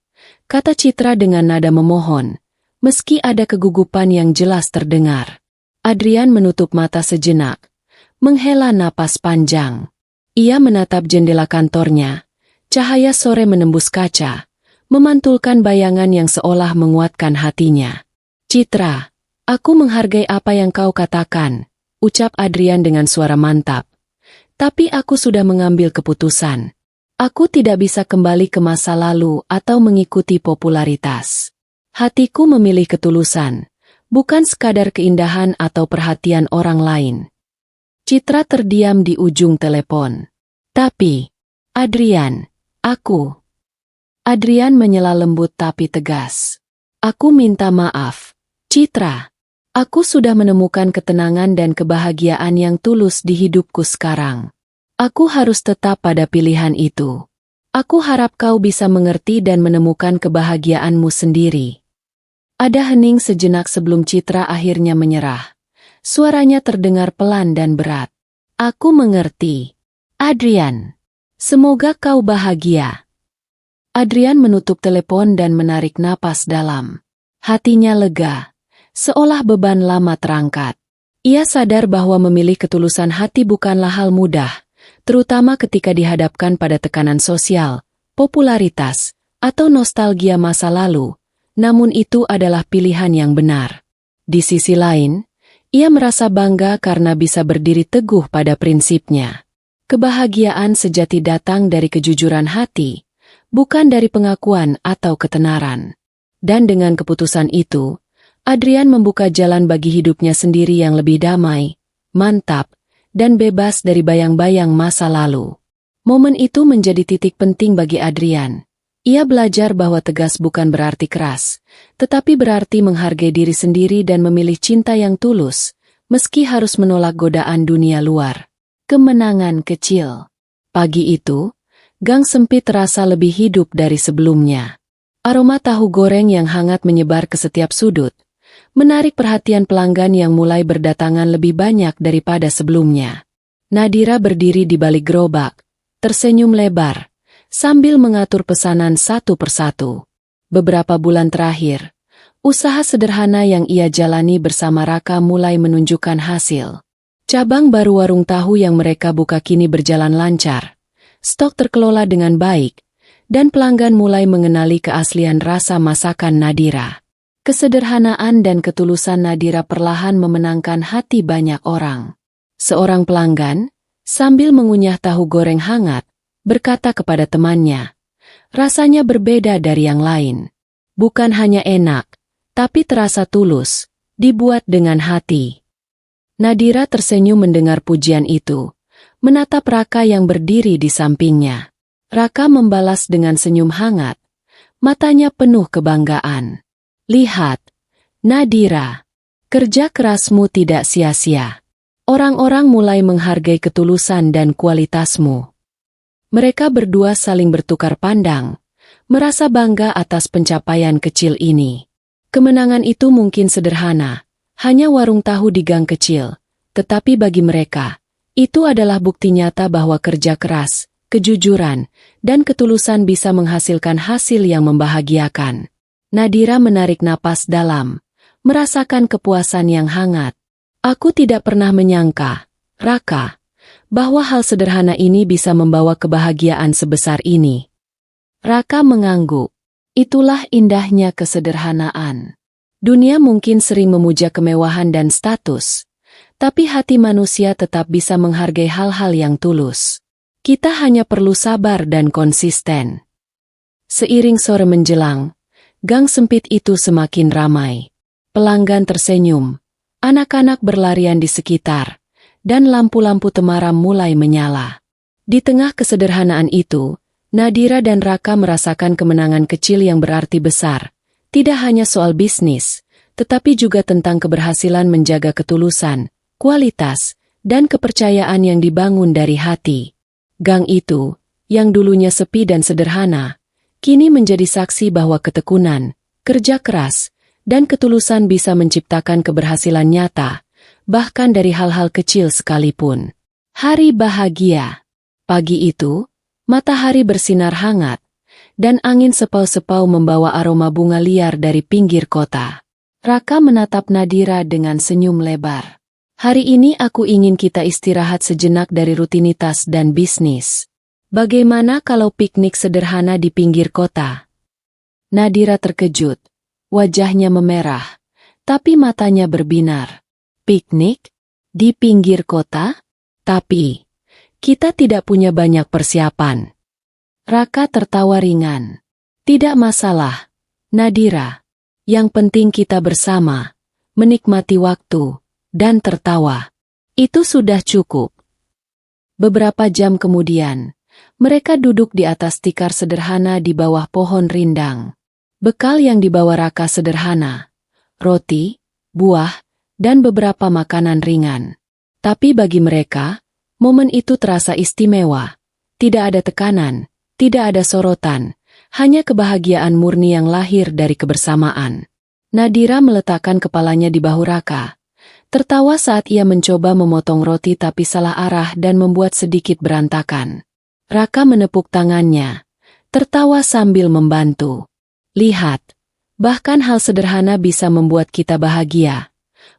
kata Citra dengan nada memohon, meski ada kegugupan yang jelas terdengar. Adrian menutup mata sejenak, menghela napas panjang. Ia menatap jendela kantornya, cahaya sore menembus kaca, memantulkan bayangan yang seolah menguatkan hatinya. "Citra, aku menghargai apa yang kau katakan," ucap Adrian dengan suara mantap. "Tapi aku sudah mengambil keputusan. Aku tidak bisa kembali ke masa lalu atau mengikuti popularitas. Hatiku memilih ketulusan, bukan sekadar keindahan atau perhatian orang lain." Citra terdiam di ujung telepon. "Tapi, Adrian, Adrian menyela lembut tapi tegas. "Aku minta maaf, Citra. Aku sudah menemukan ketenangan dan kebahagiaan yang tulus di hidupku sekarang. Aku harus tetap pada pilihan itu. Aku harap kau bisa mengerti dan menemukan kebahagiaanmu sendiri." Ada hening sejenak sebelum Citra akhirnya menyerah. Suaranya terdengar pelan dan berat. "Aku mengerti, Adrian. Semoga kau bahagia." Adrian menutup telepon dan menarik napas dalam. Hatinya lega, seolah beban lama terangkat. Ia sadar bahwa memilih ketulusan hati bukanlah hal mudah, terutama ketika dihadapkan pada tekanan sosial, popularitas, atau nostalgia masa lalu, namun itu adalah pilihan yang benar. Di sisi lain, ia merasa bangga karena bisa berdiri teguh pada prinsipnya. Kebahagiaan sejati datang dari kejujuran hati, bukan dari pengakuan atau ketenaran. Dan dengan keputusan itu, Adrian membuka jalan bagi hidupnya sendiri yang lebih damai, mantap, dan bebas dari bayang-bayang masa lalu. Momen itu menjadi titik penting bagi Adrian. Ia belajar bahwa tegas bukan berarti keras, tetapi berarti menghargai diri sendiri dan memilih cinta yang tulus, meski harus menolak godaan dunia luar. Kemenangan kecil. Pagi itu, gang sempit terasa lebih hidup dari sebelumnya. Aroma tahu goreng yang hangat menyebar ke setiap sudut, menarik perhatian pelanggan yang mulai berdatangan lebih banyak daripada sebelumnya. Nadira berdiri di balik gerobak, tersenyum lebar, sambil mengatur pesanan satu persatu. Beberapa bulan terakhir, usaha sederhana yang ia jalani bersama Raka mulai menunjukkan hasil. Cabang baru warung tahu yang mereka buka kini berjalan lancar, stok terkelola dengan baik, dan pelanggan mulai mengenali keaslian rasa masakan Nadira. Kesederhanaan dan ketulusan Nadira perlahan memenangkan hati banyak orang. Seorang pelanggan, sambil mengunyah tahu goreng hangat, berkata kepada temannya, "Rasanya berbeda dari yang lain. Bukan hanya enak, tapi terasa tulus, dibuat dengan hati." Nadira tersenyum mendengar pujian itu, menatap Raka yang berdiri di sampingnya. Raka membalas dengan senyum hangat, matanya penuh kebanggaan. "Lihat, Nadira, kerja kerasmu tidak sia-sia. Orang-orang mulai menghargai ketulusan dan kualitasmu." Mereka berdua saling bertukar pandang, merasa bangga atas pencapaian kecil ini. Kemenangan itu mungkin sederhana, hanya warung tahu di gang kecil, tetapi bagi mereka, itu adalah bukti nyata bahwa kerja keras, kejujuran, dan ketulusan bisa menghasilkan hasil yang membahagiakan. Nadira menarik napas dalam, merasakan kepuasan yang hangat. "Aku tidak pernah menyangka, Raka, bahwa hal sederhana ini bisa membawa kebahagiaan sebesar ini." Raka mengangguk. Itulah indahnya kesederhanaan. Dunia mungkin sering memuja kemewahan dan status, tapi hati manusia tetap bisa menghargai hal-hal yang tulus. Kita hanya perlu sabar dan konsisten. Seiring sore menjelang, gang sempit itu semakin ramai. Pelanggan tersenyum, anak-anak berlarian di sekitar, dan lampu-lampu temaram mulai menyala. Di tengah kesederhanaan itu, Nadira dan Raka merasakan kemenangan kecil yang berarti besar. Tidak hanya soal bisnis, tetapi juga tentang keberhasilan menjaga ketulusan, kualitas, dan kepercayaan yang dibangun dari hati. Gang itu, yang dulunya sepi dan sederhana, kini menjadi saksi bahwa ketekunan, kerja keras, dan ketulusan bisa menciptakan keberhasilan nyata, bahkan dari hal-hal kecil sekalipun. Hari bahagia. Pagi itu, matahari bersinar hangat, dan angin sepau-sepau membawa aroma bunga liar dari pinggir kota. Raka menatap Nadira dengan senyum lebar. "Hari ini aku ingin kita istirahat sejenak dari rutinitas dan bisnis. Bagaimana kalau piknik sederhana di pinggir kota?" Nadira terkejut, wajahnya memerah, tapi matanya berbinar. "Piknik? Di pinggir kota? Tapi kita tidak punya banyak persiapan." Raka tertawa ringan. "Tidak masalah, Nadira. Yang penting kita bersama, menikmati waktu, dan tertawa. Itu sudah cukup." Beberapa jam kemudian, mereka duduk di atas tikar sederhana di bawah pohon rindang. Bekal yang dibawa Raka sederhana, roti, buah, dan beberapa makanan ringan. Tapi bagi mereka, momen itu terasa istimewa. Tidak ada tekanan, tidak ada sorotan, hanya kebahagiaan murni yang lahir dari kebersamaan. Nadira meletakkan kepalanya di bahu Raka, tertawa saat ia mencoba memotong roti tapi salah arah dan membuat sedikit berantakan. Raka menepuk tangannya, tertawa sambil membantu. "Lihat, bahkan hal sederhana bisa membuat kita bahagia,"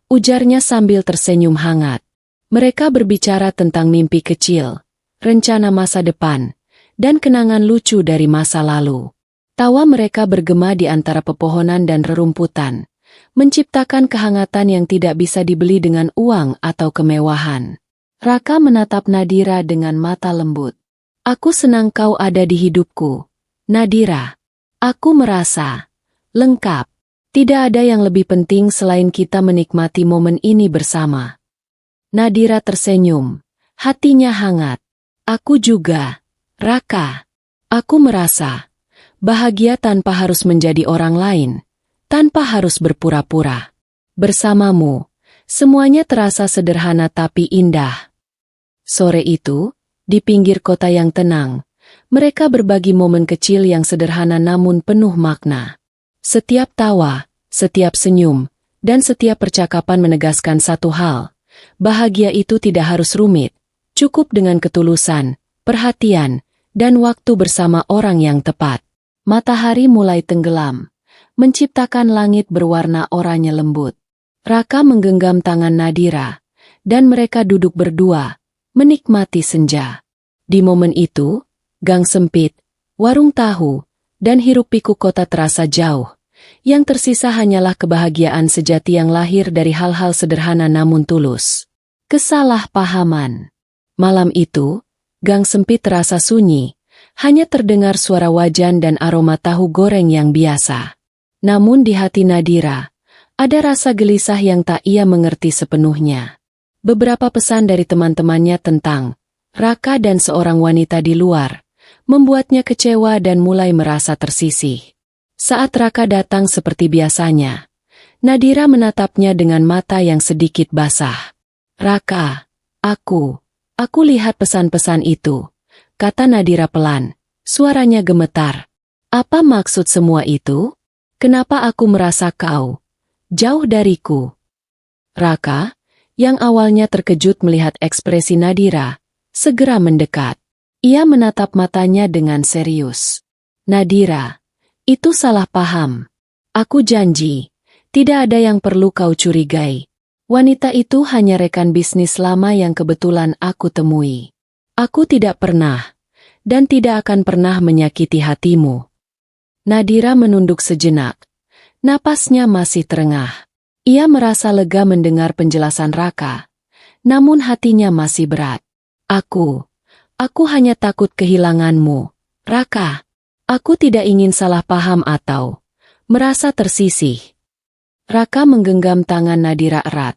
ujarnya sambil tersenyum hangat. Mereka berbicara tentang mimpi kecil, rencana masa depan, dan kenangan lucu dari masa lalu. Tawa mereka bergema di antara pepohonan dan rerumputan, menciptakan kehangatan yang tidak bisa dibeli dengan uang atau kemewahan. Raka menatap Nadira dengan mata lembut. "Aku senang kau ada di hidupku, Nadira. Aku merasa lengkap. Tidak ada yang lebih penting selain kita menikmati momen ini bersama." Nadira tersenyum, hatinya hangat. "Aku juga, Raka. Aku merasa bahagia tanpa harus menjadi orang lain, tanpa harus berpura-pura. Bersamamu, semuanya terasa sederhana tapi indah." Sore itu, di pinggir kota yang tenang, mereka berbagi momen kecil yang sederhana namun penuh makna. Setiap tawa, setiap senyum, dan setiap percakapan menegaskan satu hal. Bahagia itu tidak harus rumit, cukup dengan ketulusan, perhatian, dan waktu bersama orang yang tepat. Matahari mulai tenggelam, menciptakan langit berwarna oranye lembut. Raka menggenggam tangan Nadira, dan mereka duduk berdua, menikmati senja. Di momen itu, gang sempit, warung tahu, dan hiruk-pikuk kota terasa jauh. Yang tersisa hanyalah kebahagiaan sejati yang lahir dari hal-hal sederhana namun tulus. Kesalahpahaman. Malam itu, gang sempit terasa sunyi, hanya terdengar suara wajan dan aroma tahu goreng yang biasa. Namun di hati Nadira, ada rasa gelisah yang tak ia mengerti sepenuhnya. Beberapa pesan dari teman-temannya tentang Raka dan seorang wanita di luar, membuatnya kecewa dan mulai merasa tersisih. Saat Raka datang seperti biasanya, Nadira menatapnya dengan mata yang sedikit basah. "Raka, aku lihat pesan-pesan itu," kata Nadira pelan, suaranya gemetar. "Apa maksud semua itu? Kenapa aku merasa kau jauh dariku?" Raka, yang awalnya terkejut melihat ekspresi Nadira, segera mendekat. Ia menatap matanya dengan serius. "Nadira, itu salah paham. Aku janji, tidak ada yang perlu kau curigai. Wanita itu hanya rekan bisnis lama yang kebetulan aku temui. Aku tidak pernah, dan tidak akan pernah menyakiti hatimu." Nadira menunduk sejenak. Napasnya masih terengah. Ia merasa lega mendengar penjelasan Raka, namun hatinya masih berat. Aku hanya takut kehilanganmu, Raka. Aku tidak ingin salah paham atau merasa tersisih." Raka menggenggam tangan Nadira erat,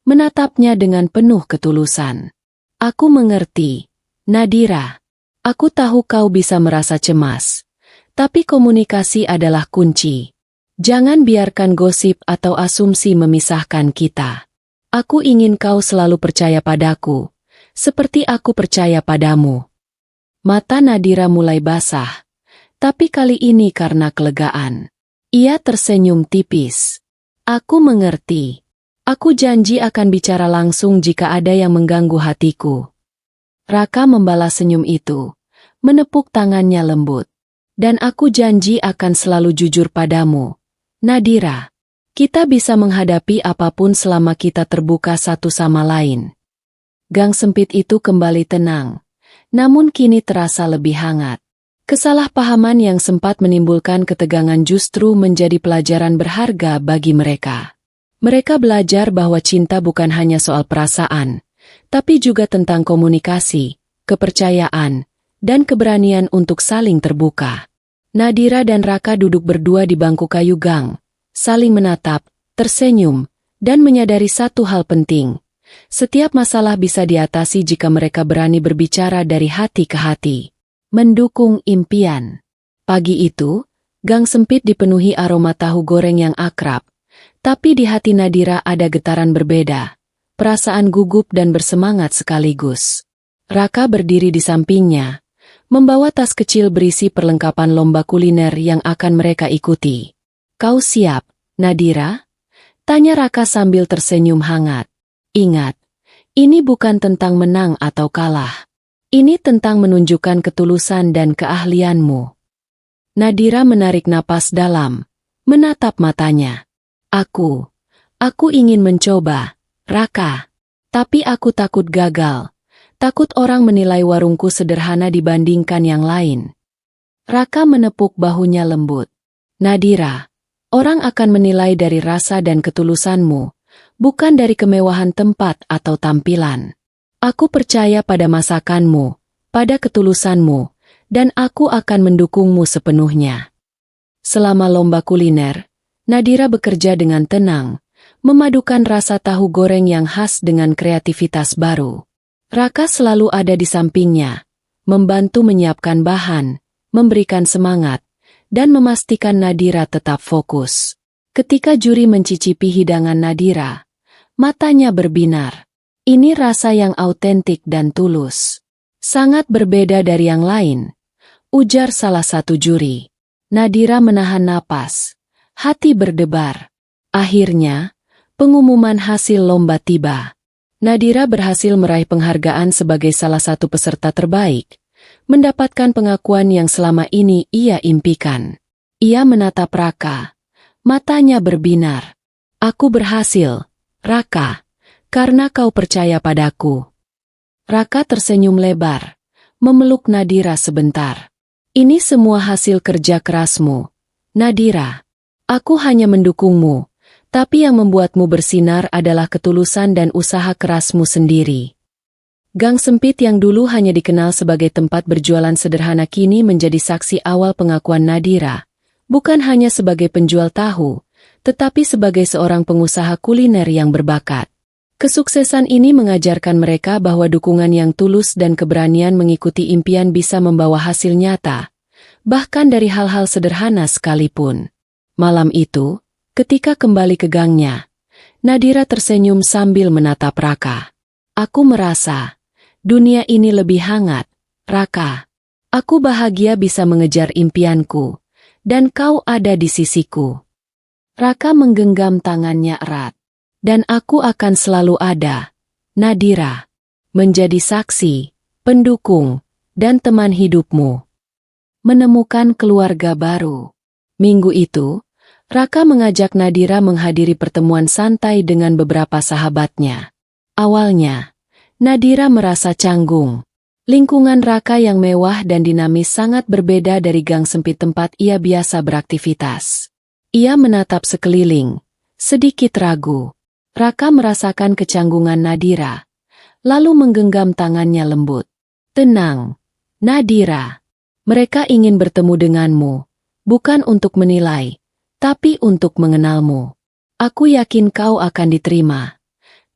menatapnya dengan penuh ketulusan. "Aku mengerti, Nadira. Aku tahu kau bisa merasa cemas, tapi komunikasi adalah kunci. Jangan biarkan gosip atau asumsi memisahkan kita. Aku ingin kau selalu percaya padaku, seperti aku percaya padamu." Mata Nadira mulai basah, tapi kali ini karena kelegaan. Ia tersenyum tipis. "Aku mengerti. Aku janji akan bicara langsung jika ada yang mengganggu hatiku." Raka membalas senyum itu, menepuk tangannya lembut. "Dan aku janji akan selalu jujur padamu, Nadira. Kita bisa menghadapi apapun selama kita terbuka satu sama lain." Gang sempit itu kembali tenang, namun kini terasa lebih hangat. Kesalahpahaman yang sempat menimbulkan ketegangan justru menjadi pelajaran berharga bagi mereka. Mereka belajar bahwa cinta bukan hanya soal perasaan, tapi juga tentang komunikasi, kepercayaan, dan keberanian untuk saling terbuka. Nadira dan Raka duduk berdua di bangku kayu gang, saling menatap, tersenyum, dan menyadari satu hal penting. Setiap masalah bisa diatasi jika mereka berani berbicara dari hati ke hati. Mendukung impian. Pagi itu, gang sempit dipenuhi aroma tahu goreng yang akrab. Tapi di hati Nadira ada getaran berbeda. Perasaan gugup dan bersemangat sekaligus. Raka berdiri di sampingnya, membawa tas kecil berisi perlengkapan lomba kuliner yang akan mereka ikuti. "Kau siap, Nadira?" tanya Raka sambil tersenyum hangat. "Ingat, ini bukan tentang menang atau kalah. Ini tentang menunjukkan ketulusan dan keahlianmu." Nadira menarik napas dalam, menatap matanya. Aku ingin mencoba, Raka. Tapi aku takut gagal. Takut orang menilai warungku sederhana dibandingkan yang lain." Raka menepuk bahunya lembut. "Nadira, orang akan menilai dari rasa dan ketulusanmu, bukan dari kemewahan tempat atau tampilan. Aku percaya pada masakanmu, pada ketulusanmu, dan aku akan mendukungmu sepenuhnya." Selama lomba kuliner, Nadira bekerja dengan tenang, memadukan rasa tahu goreng yang khas dengan kreativitas baru. Raka selalu ada di sampingnya, membantu menyiapkan bahan, memberikan semangat, dan memastikan Nadira tetap fokus. Ketika juri mencicipi hidangan Nadira, matanya berbinar. Ini rasa yang autentik dan tulus. "Sangat berbeda dari yang lain," ujar salah satu juri. Nadira menahan napas. Hati berdebar. Akhirnya, Pengumuman hasil lomba tiba. Nadira berhasil meraih penghargaan sebagai salah satu peserta terbaik, mendapatkan pengakuan yang selama ini ia impikan. Ia menatap Raka. Matanya berbinar. Aku berhasil, Raka, karena kau percaya padaku. Raka tersenyum lebar, memeluk Nadira sebentar. Ini semua hasil kerja kerasmu, Nadira. Aku hanya mendukungmu. Tapi yang membuatmu bersinar adalah ketulusan dan usaha kerasmu sendiri. Gang sempit yang dulu hanya dikenal sebagai tempat berjualan sederhana kini menjadi saksi awal pengakuan Nadira, bukan hanya sebagai penjual tahu, tetapi sebagai seorang pengusaha kuliner yang berbakat. Kesuksesan ini mengajarkan mereka bahwa dukungan yang tulus dan keberanian mengikuti impian bisa membawa hasil nyata, bahkan dari hal-hal sederhana sekalipun. Malam itu, ketika kembali ke gangnya, Nadira tersenyum sambil menatap Raka. Aku merasa, dunia ini lebih hangat, Raka. Aku bahagia bisa mengejar impianku, dan kau ada di sisiku. Raka menggenggam tangannya erat. Dan aku akan selalu ada, Nadira. Menjadi saksi, pendukung, dan teman hidupmu. Menemukan keluarga baru. Minggu itu, Raka mengajak Nadira menghadiri pertemuan santai dengan beberapa sahabatnya. Awalnya, Nadira merasa canggung. Lingkungan Raka yang mewah dan dinamis sangat berbeda dari gang sempit tempat ia biasa beraktivitas. Ia menatap sekeliling, sedikit ragu. Raka merasakan kecanggungan Nadira, lalu menggenggam tangannya lembut. Tenang, Nadira. Mereka ingin bertemu denganmu, bukan untuk menilai, tapi untuk mengenalmu. Aku yakin kau akan diterima,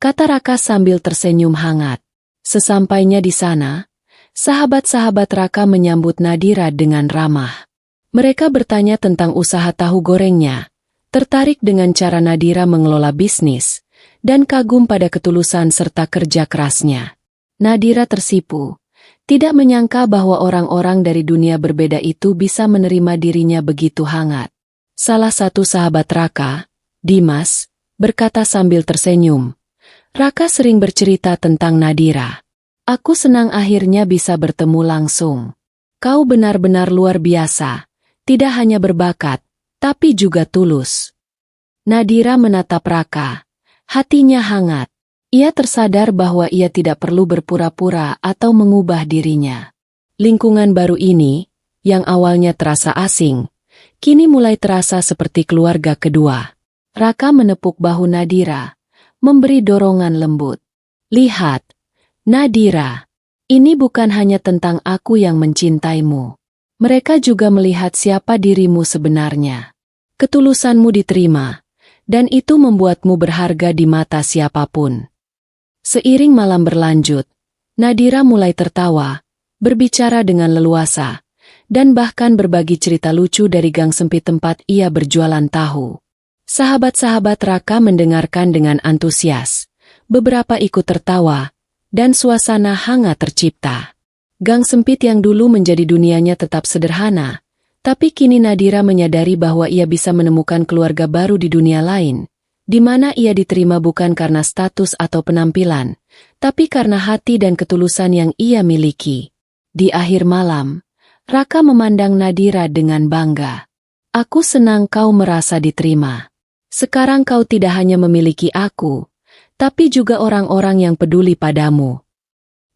kata Raka sambil tersenyum hangat. Sesampainya di sana, sahabat-sahabat Raka menyambut Nadira dengan ramah. Mereka bertanya tentang usaha tahu gorengnya, tertarik dengan cara Nadira mengelola bisnis, dan kagum pada ketulusan serta kerja kerasnya. Nadira tersipu, tidak menyangka bahwa orang-orang dari dunia berbeda itu bisa menerima dirinya begitu hangat. Salah satu sahabat Raka, Dimas, berkata sambil tersenyum. Raka sering bercerita tentang Nadira. Aku senang akhirnya bisa bertemu langsung. Kau benar-benar luar biasa, tidak hanya berbakat, tapi juga tulus. Nadira menatap Raka, hatinya hangat. Ia tersadar bahwa ia tidak perlu berpura-pura atau mengubah dirinya. Lingkungan baru ini, yang awalnya terasa asing, kini mulai terasa seperti keluarga kedua. Raka menepuk bahu Nadira, memberi dorongan lembut. Lihat, Nadira, ini bukan hanya tentang aku yang mencintaimu. Mereka juga melihat siapa dirimu sebenarnya. Ketulusanmu diterima, dan itu membuatmu berharga di mata siapapun. Seiring malam berlanjut, Nadira mulai tertawa, berbicara dengan leluasa, dan bahkan berbagi cerita lucu dari gang sempit tempat ia berjualan tahu. Sahabat-sahabat Raka mendengarkan dengan antusias. Beberapa ikut tertawa, dan suasana hangat tercipta. Gang sempit yang dulu menjadi dunianya tetap sederhana, tapi kini Nadira menyadari bahwa ia bisa menemukan keluarga baru di dunia lain, di mana ia diterima bukan karena status atau penampilan, tapi karena hati dan ketulusan yang ia miliki. Di akhir malam, Raka memandang Nadira dengan bangga. Aku senang kau merasa diterima. Sekarang kau tidak hanya memiliki aku, tapi juga orang-orang yang peduli padamu.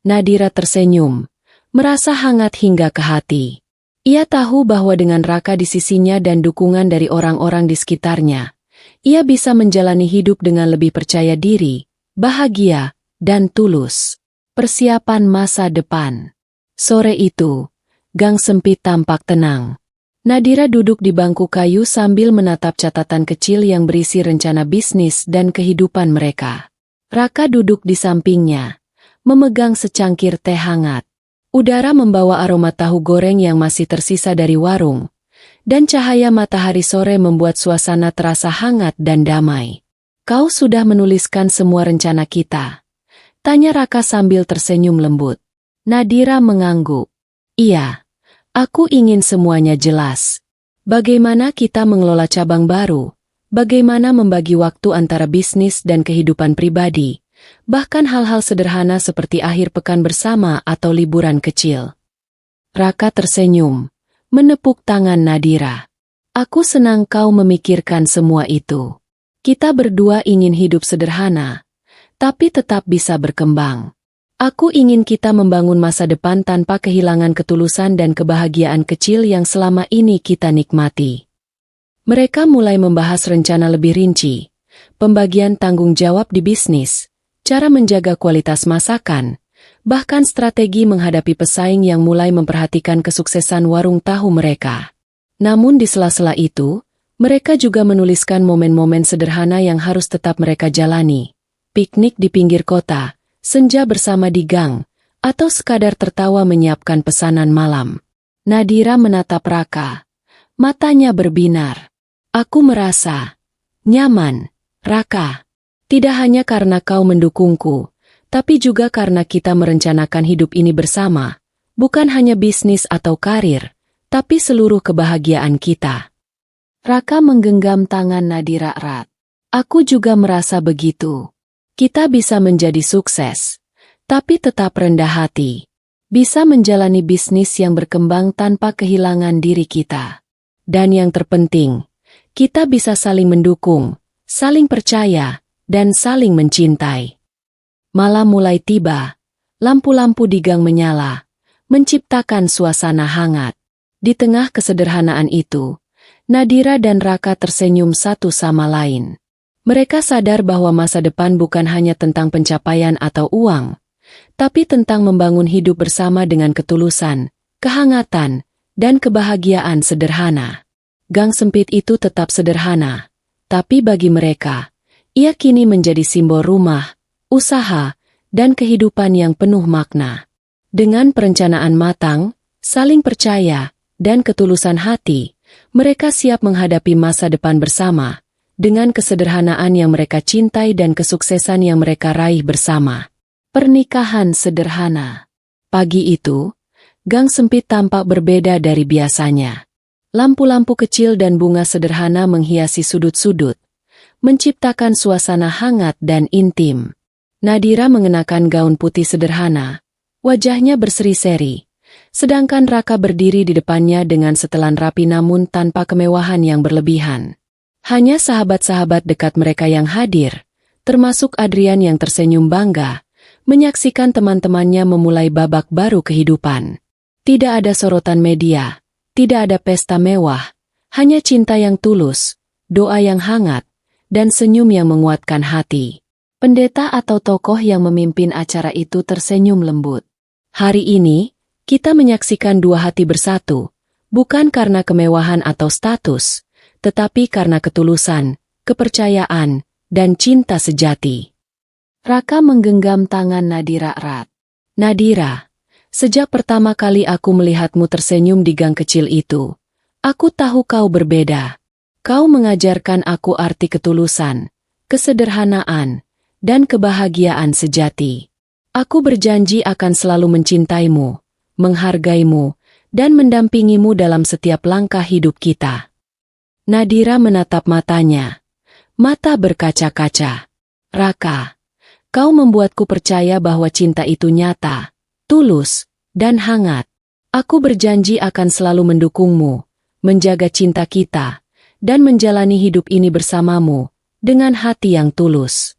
Nadira tersenyum, merasa hangat hingga ke hati. Ia tahu bahwa dengan Raka di sisinya dan dukungan dari orang-orang di sekitarnya, ia bisa menjalani hidup dengan lebih percaya diri, bahagia, dan tulus. Persiapan masa depan. Sore itu, gang sempit tampak tenang. Nadira duduk di bangku kayu sambil menatap catatan kecil yang berisi rencana bisnis dan kehidupan mereka. Raka duduk di sampingnya, memegang secangkir teh hangat. Udara membawa aroma tahu goreng yang masih tersisa dari warung, dan cahaya matahari sore membuat suasana terasa hangat dan damai. Kau sudah menuliskan semua rencana kita? Tanya Raka sambil tersenyum lembut. Nadira mengangguk. Iya, aku ingin semuanya jelas. Bagaimana kita mengelola cabang baru, Bagaimana membagi waktu antara bisnis dan kehidupan pribadi, bahkan hal-hal sederhana seperti akhir pekan bersama atau liburan kecil. Raka tersenyum, menepuk tangan Nadira. Aku senang kau memikirkan semua itu. Kita berdua ingin hidup sederhana, tapi tetap bisa berkembang. Aku ingin kita membangun masa depan tanpa kehilangan ketulusan dan kebahagiaan kecil yang selama ini kita nikmati. Mereka mulai membahas rencana lebih rinci, pembagian tanggung jawab di bisnis, cara menjaga kualitas masakan, bahkan strategi menghadapi pesaing yang mulai memperhatikan kesuksesan warung tahu mereka. Namun di sela-sela itu, mereka juga menuliskan momen-momen sederhana yang harus tetap mereka jalani. Piknik di pinggir kota, senja bersama di gang, atau sekadar tertawa menyiapkan pesanan malam. Nadira menatap Raka. Matanya berbinar. Aku merasa nyaman, Raka. Tidak hanya karena kau mendukungku, tapi juga karena kita merencanakan hidup ini bersama. Bukan hanya bisnis atau karir, tapi seluruh kebahagiaan kita. Raka menggenggam tangan Nadira erat. Aku juga merasa begitu. Kita bisa menjadi sukses, tapi tetap rendah hati. Bisa menjalani bisnis yang berkembang tanpa kehilangan diri kita. Dan yang terpenting, kita bisa saling mendukung, saling percaya, dan saling mencintai. Malam mulai tiba, lampu-lampu di gang menyala, menciptakan suasana hangat. Di tengah kesederhanaan itu, Nadira dan Raka tersenyum satu sama lain. Mereka sadar bahwa masa depan bukan hanya tentang pencapaian atau uang, tapi tentang membangun hidup bersama dengan ketulusan, kehangatan, dan kebahagiaan sederhana. Gang sempit itu tetap sederhana, tapi bagi mereka, ia kini menjadi simbol rumah, usaha, dan kehidupan yang penuh makna. Dengan perencanaan matang, saling percaya, dan ketulusan hati, mereka siap menghadapi masa depan bersama, dengan kesederhanaan yang mereka cintai dan kesuksesan yang mereka raih bersama. Pernikahan sederhana. Pagi itu, gang sempit tampak berbeda dari biasanya. Lampu-lampu kecil dan bunga sederhana menghiasi sudut-sudut, menciptakan suasana hangat dan intim. Nadira mengenakan gaun putih sederhana, wajahnya berseri-seri, sedangkan Raka berdiri di depannya dengan setelan rapi namun tanpa kemewahan yang berlebihan. Hanya sahabat-sahabat dekat mereka yang hadir, termasuk Adrian yang tersenyum bangga, menyaksikan teman-temannya memulai babak baru kehidupan. Tidak ada sorotan media. Tidak ada pesta mewah, hanya cinta yang tulus, doa yang hangat, dan senyum yang menguatkan hati. Pendeta atau tokoh yang memimpin acara itu tersenyum lembut. Hari ini, kita menyaksikan dua hati bersatu, bukan karena kemewahan atau status, tetapi karena ketulusan, kepercayaan, dan cinta sejati. Raka menggenggam tangan Nadira erat. Nadira, sejak pertama kali aku melihatmu tersenyum di gang kecil itu, aku tahu kau berbeda. Kau mengajarkan aku arti ketulusan, kesederhanaan, dan kebahagiaan sejati. Aku berjanji akan selalu mencintaimu, menghargaimu, dan mendampingimu dalam setiap langkah hidup kita. Nadira menatap matanya. Mata berkaca-kaca. Raka, kau membuatku percaya bahwa cinta itu nyata, tulus, dan hangat. Aku berjanji akan selalu mendukungmu, menjaga cinta kita, dan menjalani hidup ini bersamamu, dengan hati yang tulus.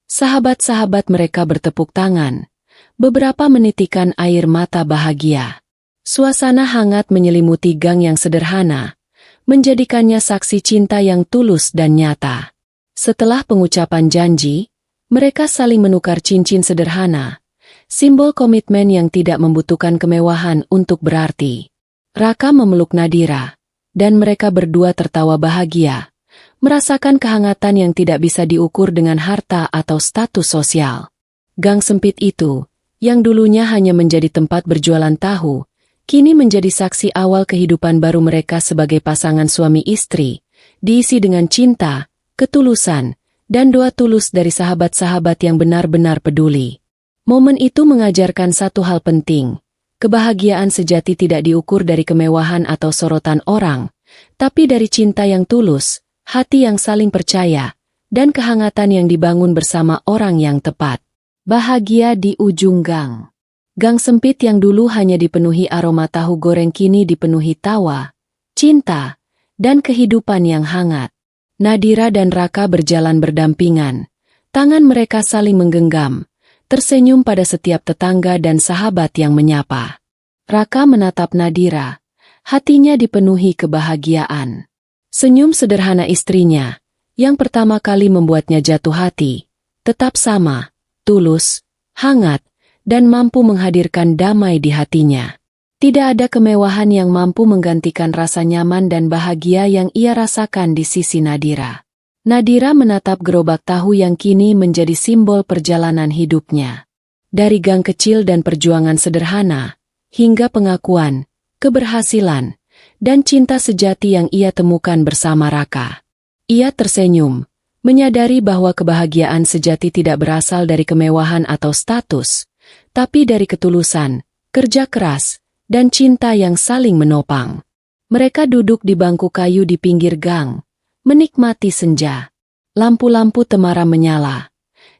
Sahabat-sahabat mereka bertepuk tangan, beberapa menitikan air mata bahagia. Suasana hangat menyelimuti gang yang sederhana, menjadikannya saksi cinta yang tulus dan nyata. Setelah pengucapan janji, mereka saling menukar cincin sederhana, simbol komitmen yang tidak membutuhkan kemewahan untuk berarti. Raka memeluk Nadira, dan mereka berdua tertawa bahagia, merasakan kehangatan yang tidak bisa diukur dengan harta atau status sosial. Gang sempit itu, yang dulunya hanya menjadi tempat berjualan tahu, kini menjadi saksi awal kehidupan baru mereka sebagai pasangan suami istri, diisi dengan cinta, ketulusan, dan doa tulus dari sahabat-sahabat yang benar-benar peduli. Momen itu mengajarkan satu hal penting, kebahagiaan sejati tidak diukur dari kemewahan atau sorotan orang, tapi dari cinta yang tulus, hati yang saling percaya, dan kehangatan yang dibangun bersama orang yang tepat. Bahagia di ujung gang. Gang sempit yang dulu hanya dipenuhi aroma tahu goreng kini dipenuhi tawa, cinta, dan kehidupan yang hangat. Nadira dan Raka berjalan berdampingan. Tangan mereka saling menggenggam, tersenyum pada setiap tetangga dan sahabat yang menyapa. Raka menatap Nadira. Hatinya dipenuhi kebahagiaan. Senyum sederhana istrinya, yang pertama kali membuatnya jatuh hati, tetap sama, tulus, hangat, dan mampu menghadirkan damai di hatinya. Tidak ada kemewahan yang mampu menggantikan rasa nyaman dan bahagia yang ia rasakan di sisi Nadira. Nadira menatap gerobak tahu yang kini menjadi simbol perjalanan hidupnya. Dari gang kecil dan perjuangan sederhana, hingga pengakuan, keberhasilan, dan cinta sejati yang ia temukan bersama Raka. Ia tersenyum, menyadari bahwa kebahagiaan sejati tidak berasal dari kemewahan atau status, tapi dari ketulusan, kerja keras, dan cinta yang saling menopang. Mereka duduk di bangku kayu di pinggir gang, menikmati senja. Lampu-lampu temaram menyala.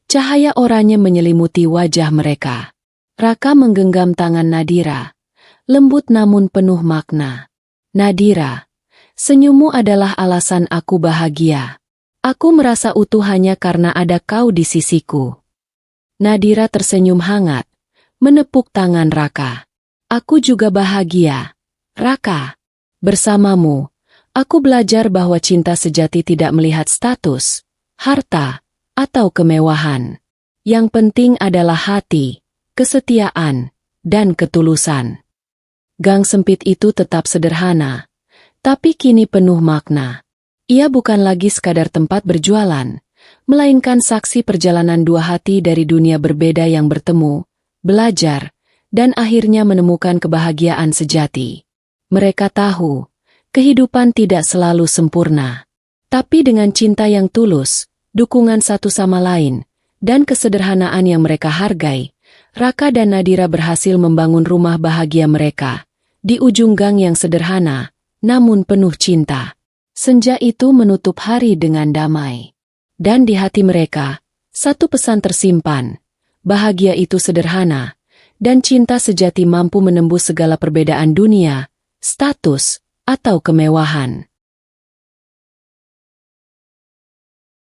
Cahaya oranye menyelimuti wajah mereka. Raka menggenggam tangan Nadira, lembut namun penuh makna. Nadira, senyummu adalah alasan aku bahagia. Aku merasa utuh hanya karena ada kau di sisiku. Nadira tersenyum hangat, menepuk tangan Raka. Aku juga bahagia, Raka. Bersamamu, aku belajar bahwa cinta sejati tidak melihat status, harta, atau kemewahan. Yang penting adalah hati, kesetiaan, dan ketulusan. Gang sempit itu tetap sederhana, tapi kini penuh makna. Ia bukan lagi sekadar tempat berjualan, melainkan saksi perjalanan dua hati dari dunia berbeda yang bertemu, belajar, dan akhirnya menemukan kebahagiaan sejati. Mereka tahu, kehidupan tidak selalu sempurna. Tapi dengan cinta yang tulus, dukungan satu sama lain, dan kesederhanaan yang mereka hargai, Raka dan Nadira berhasil membangun rumah bahagia mereka, di ujung gang yang sederhana, namun penuh cinta. Senja itu menutup hari dengan damai. Dan di hati mereka, satu pesan tersimpan, bahagia itu sederhana, dan cinta sejati mampu menembus segala perbedaan dunia, status, atau kemewahan.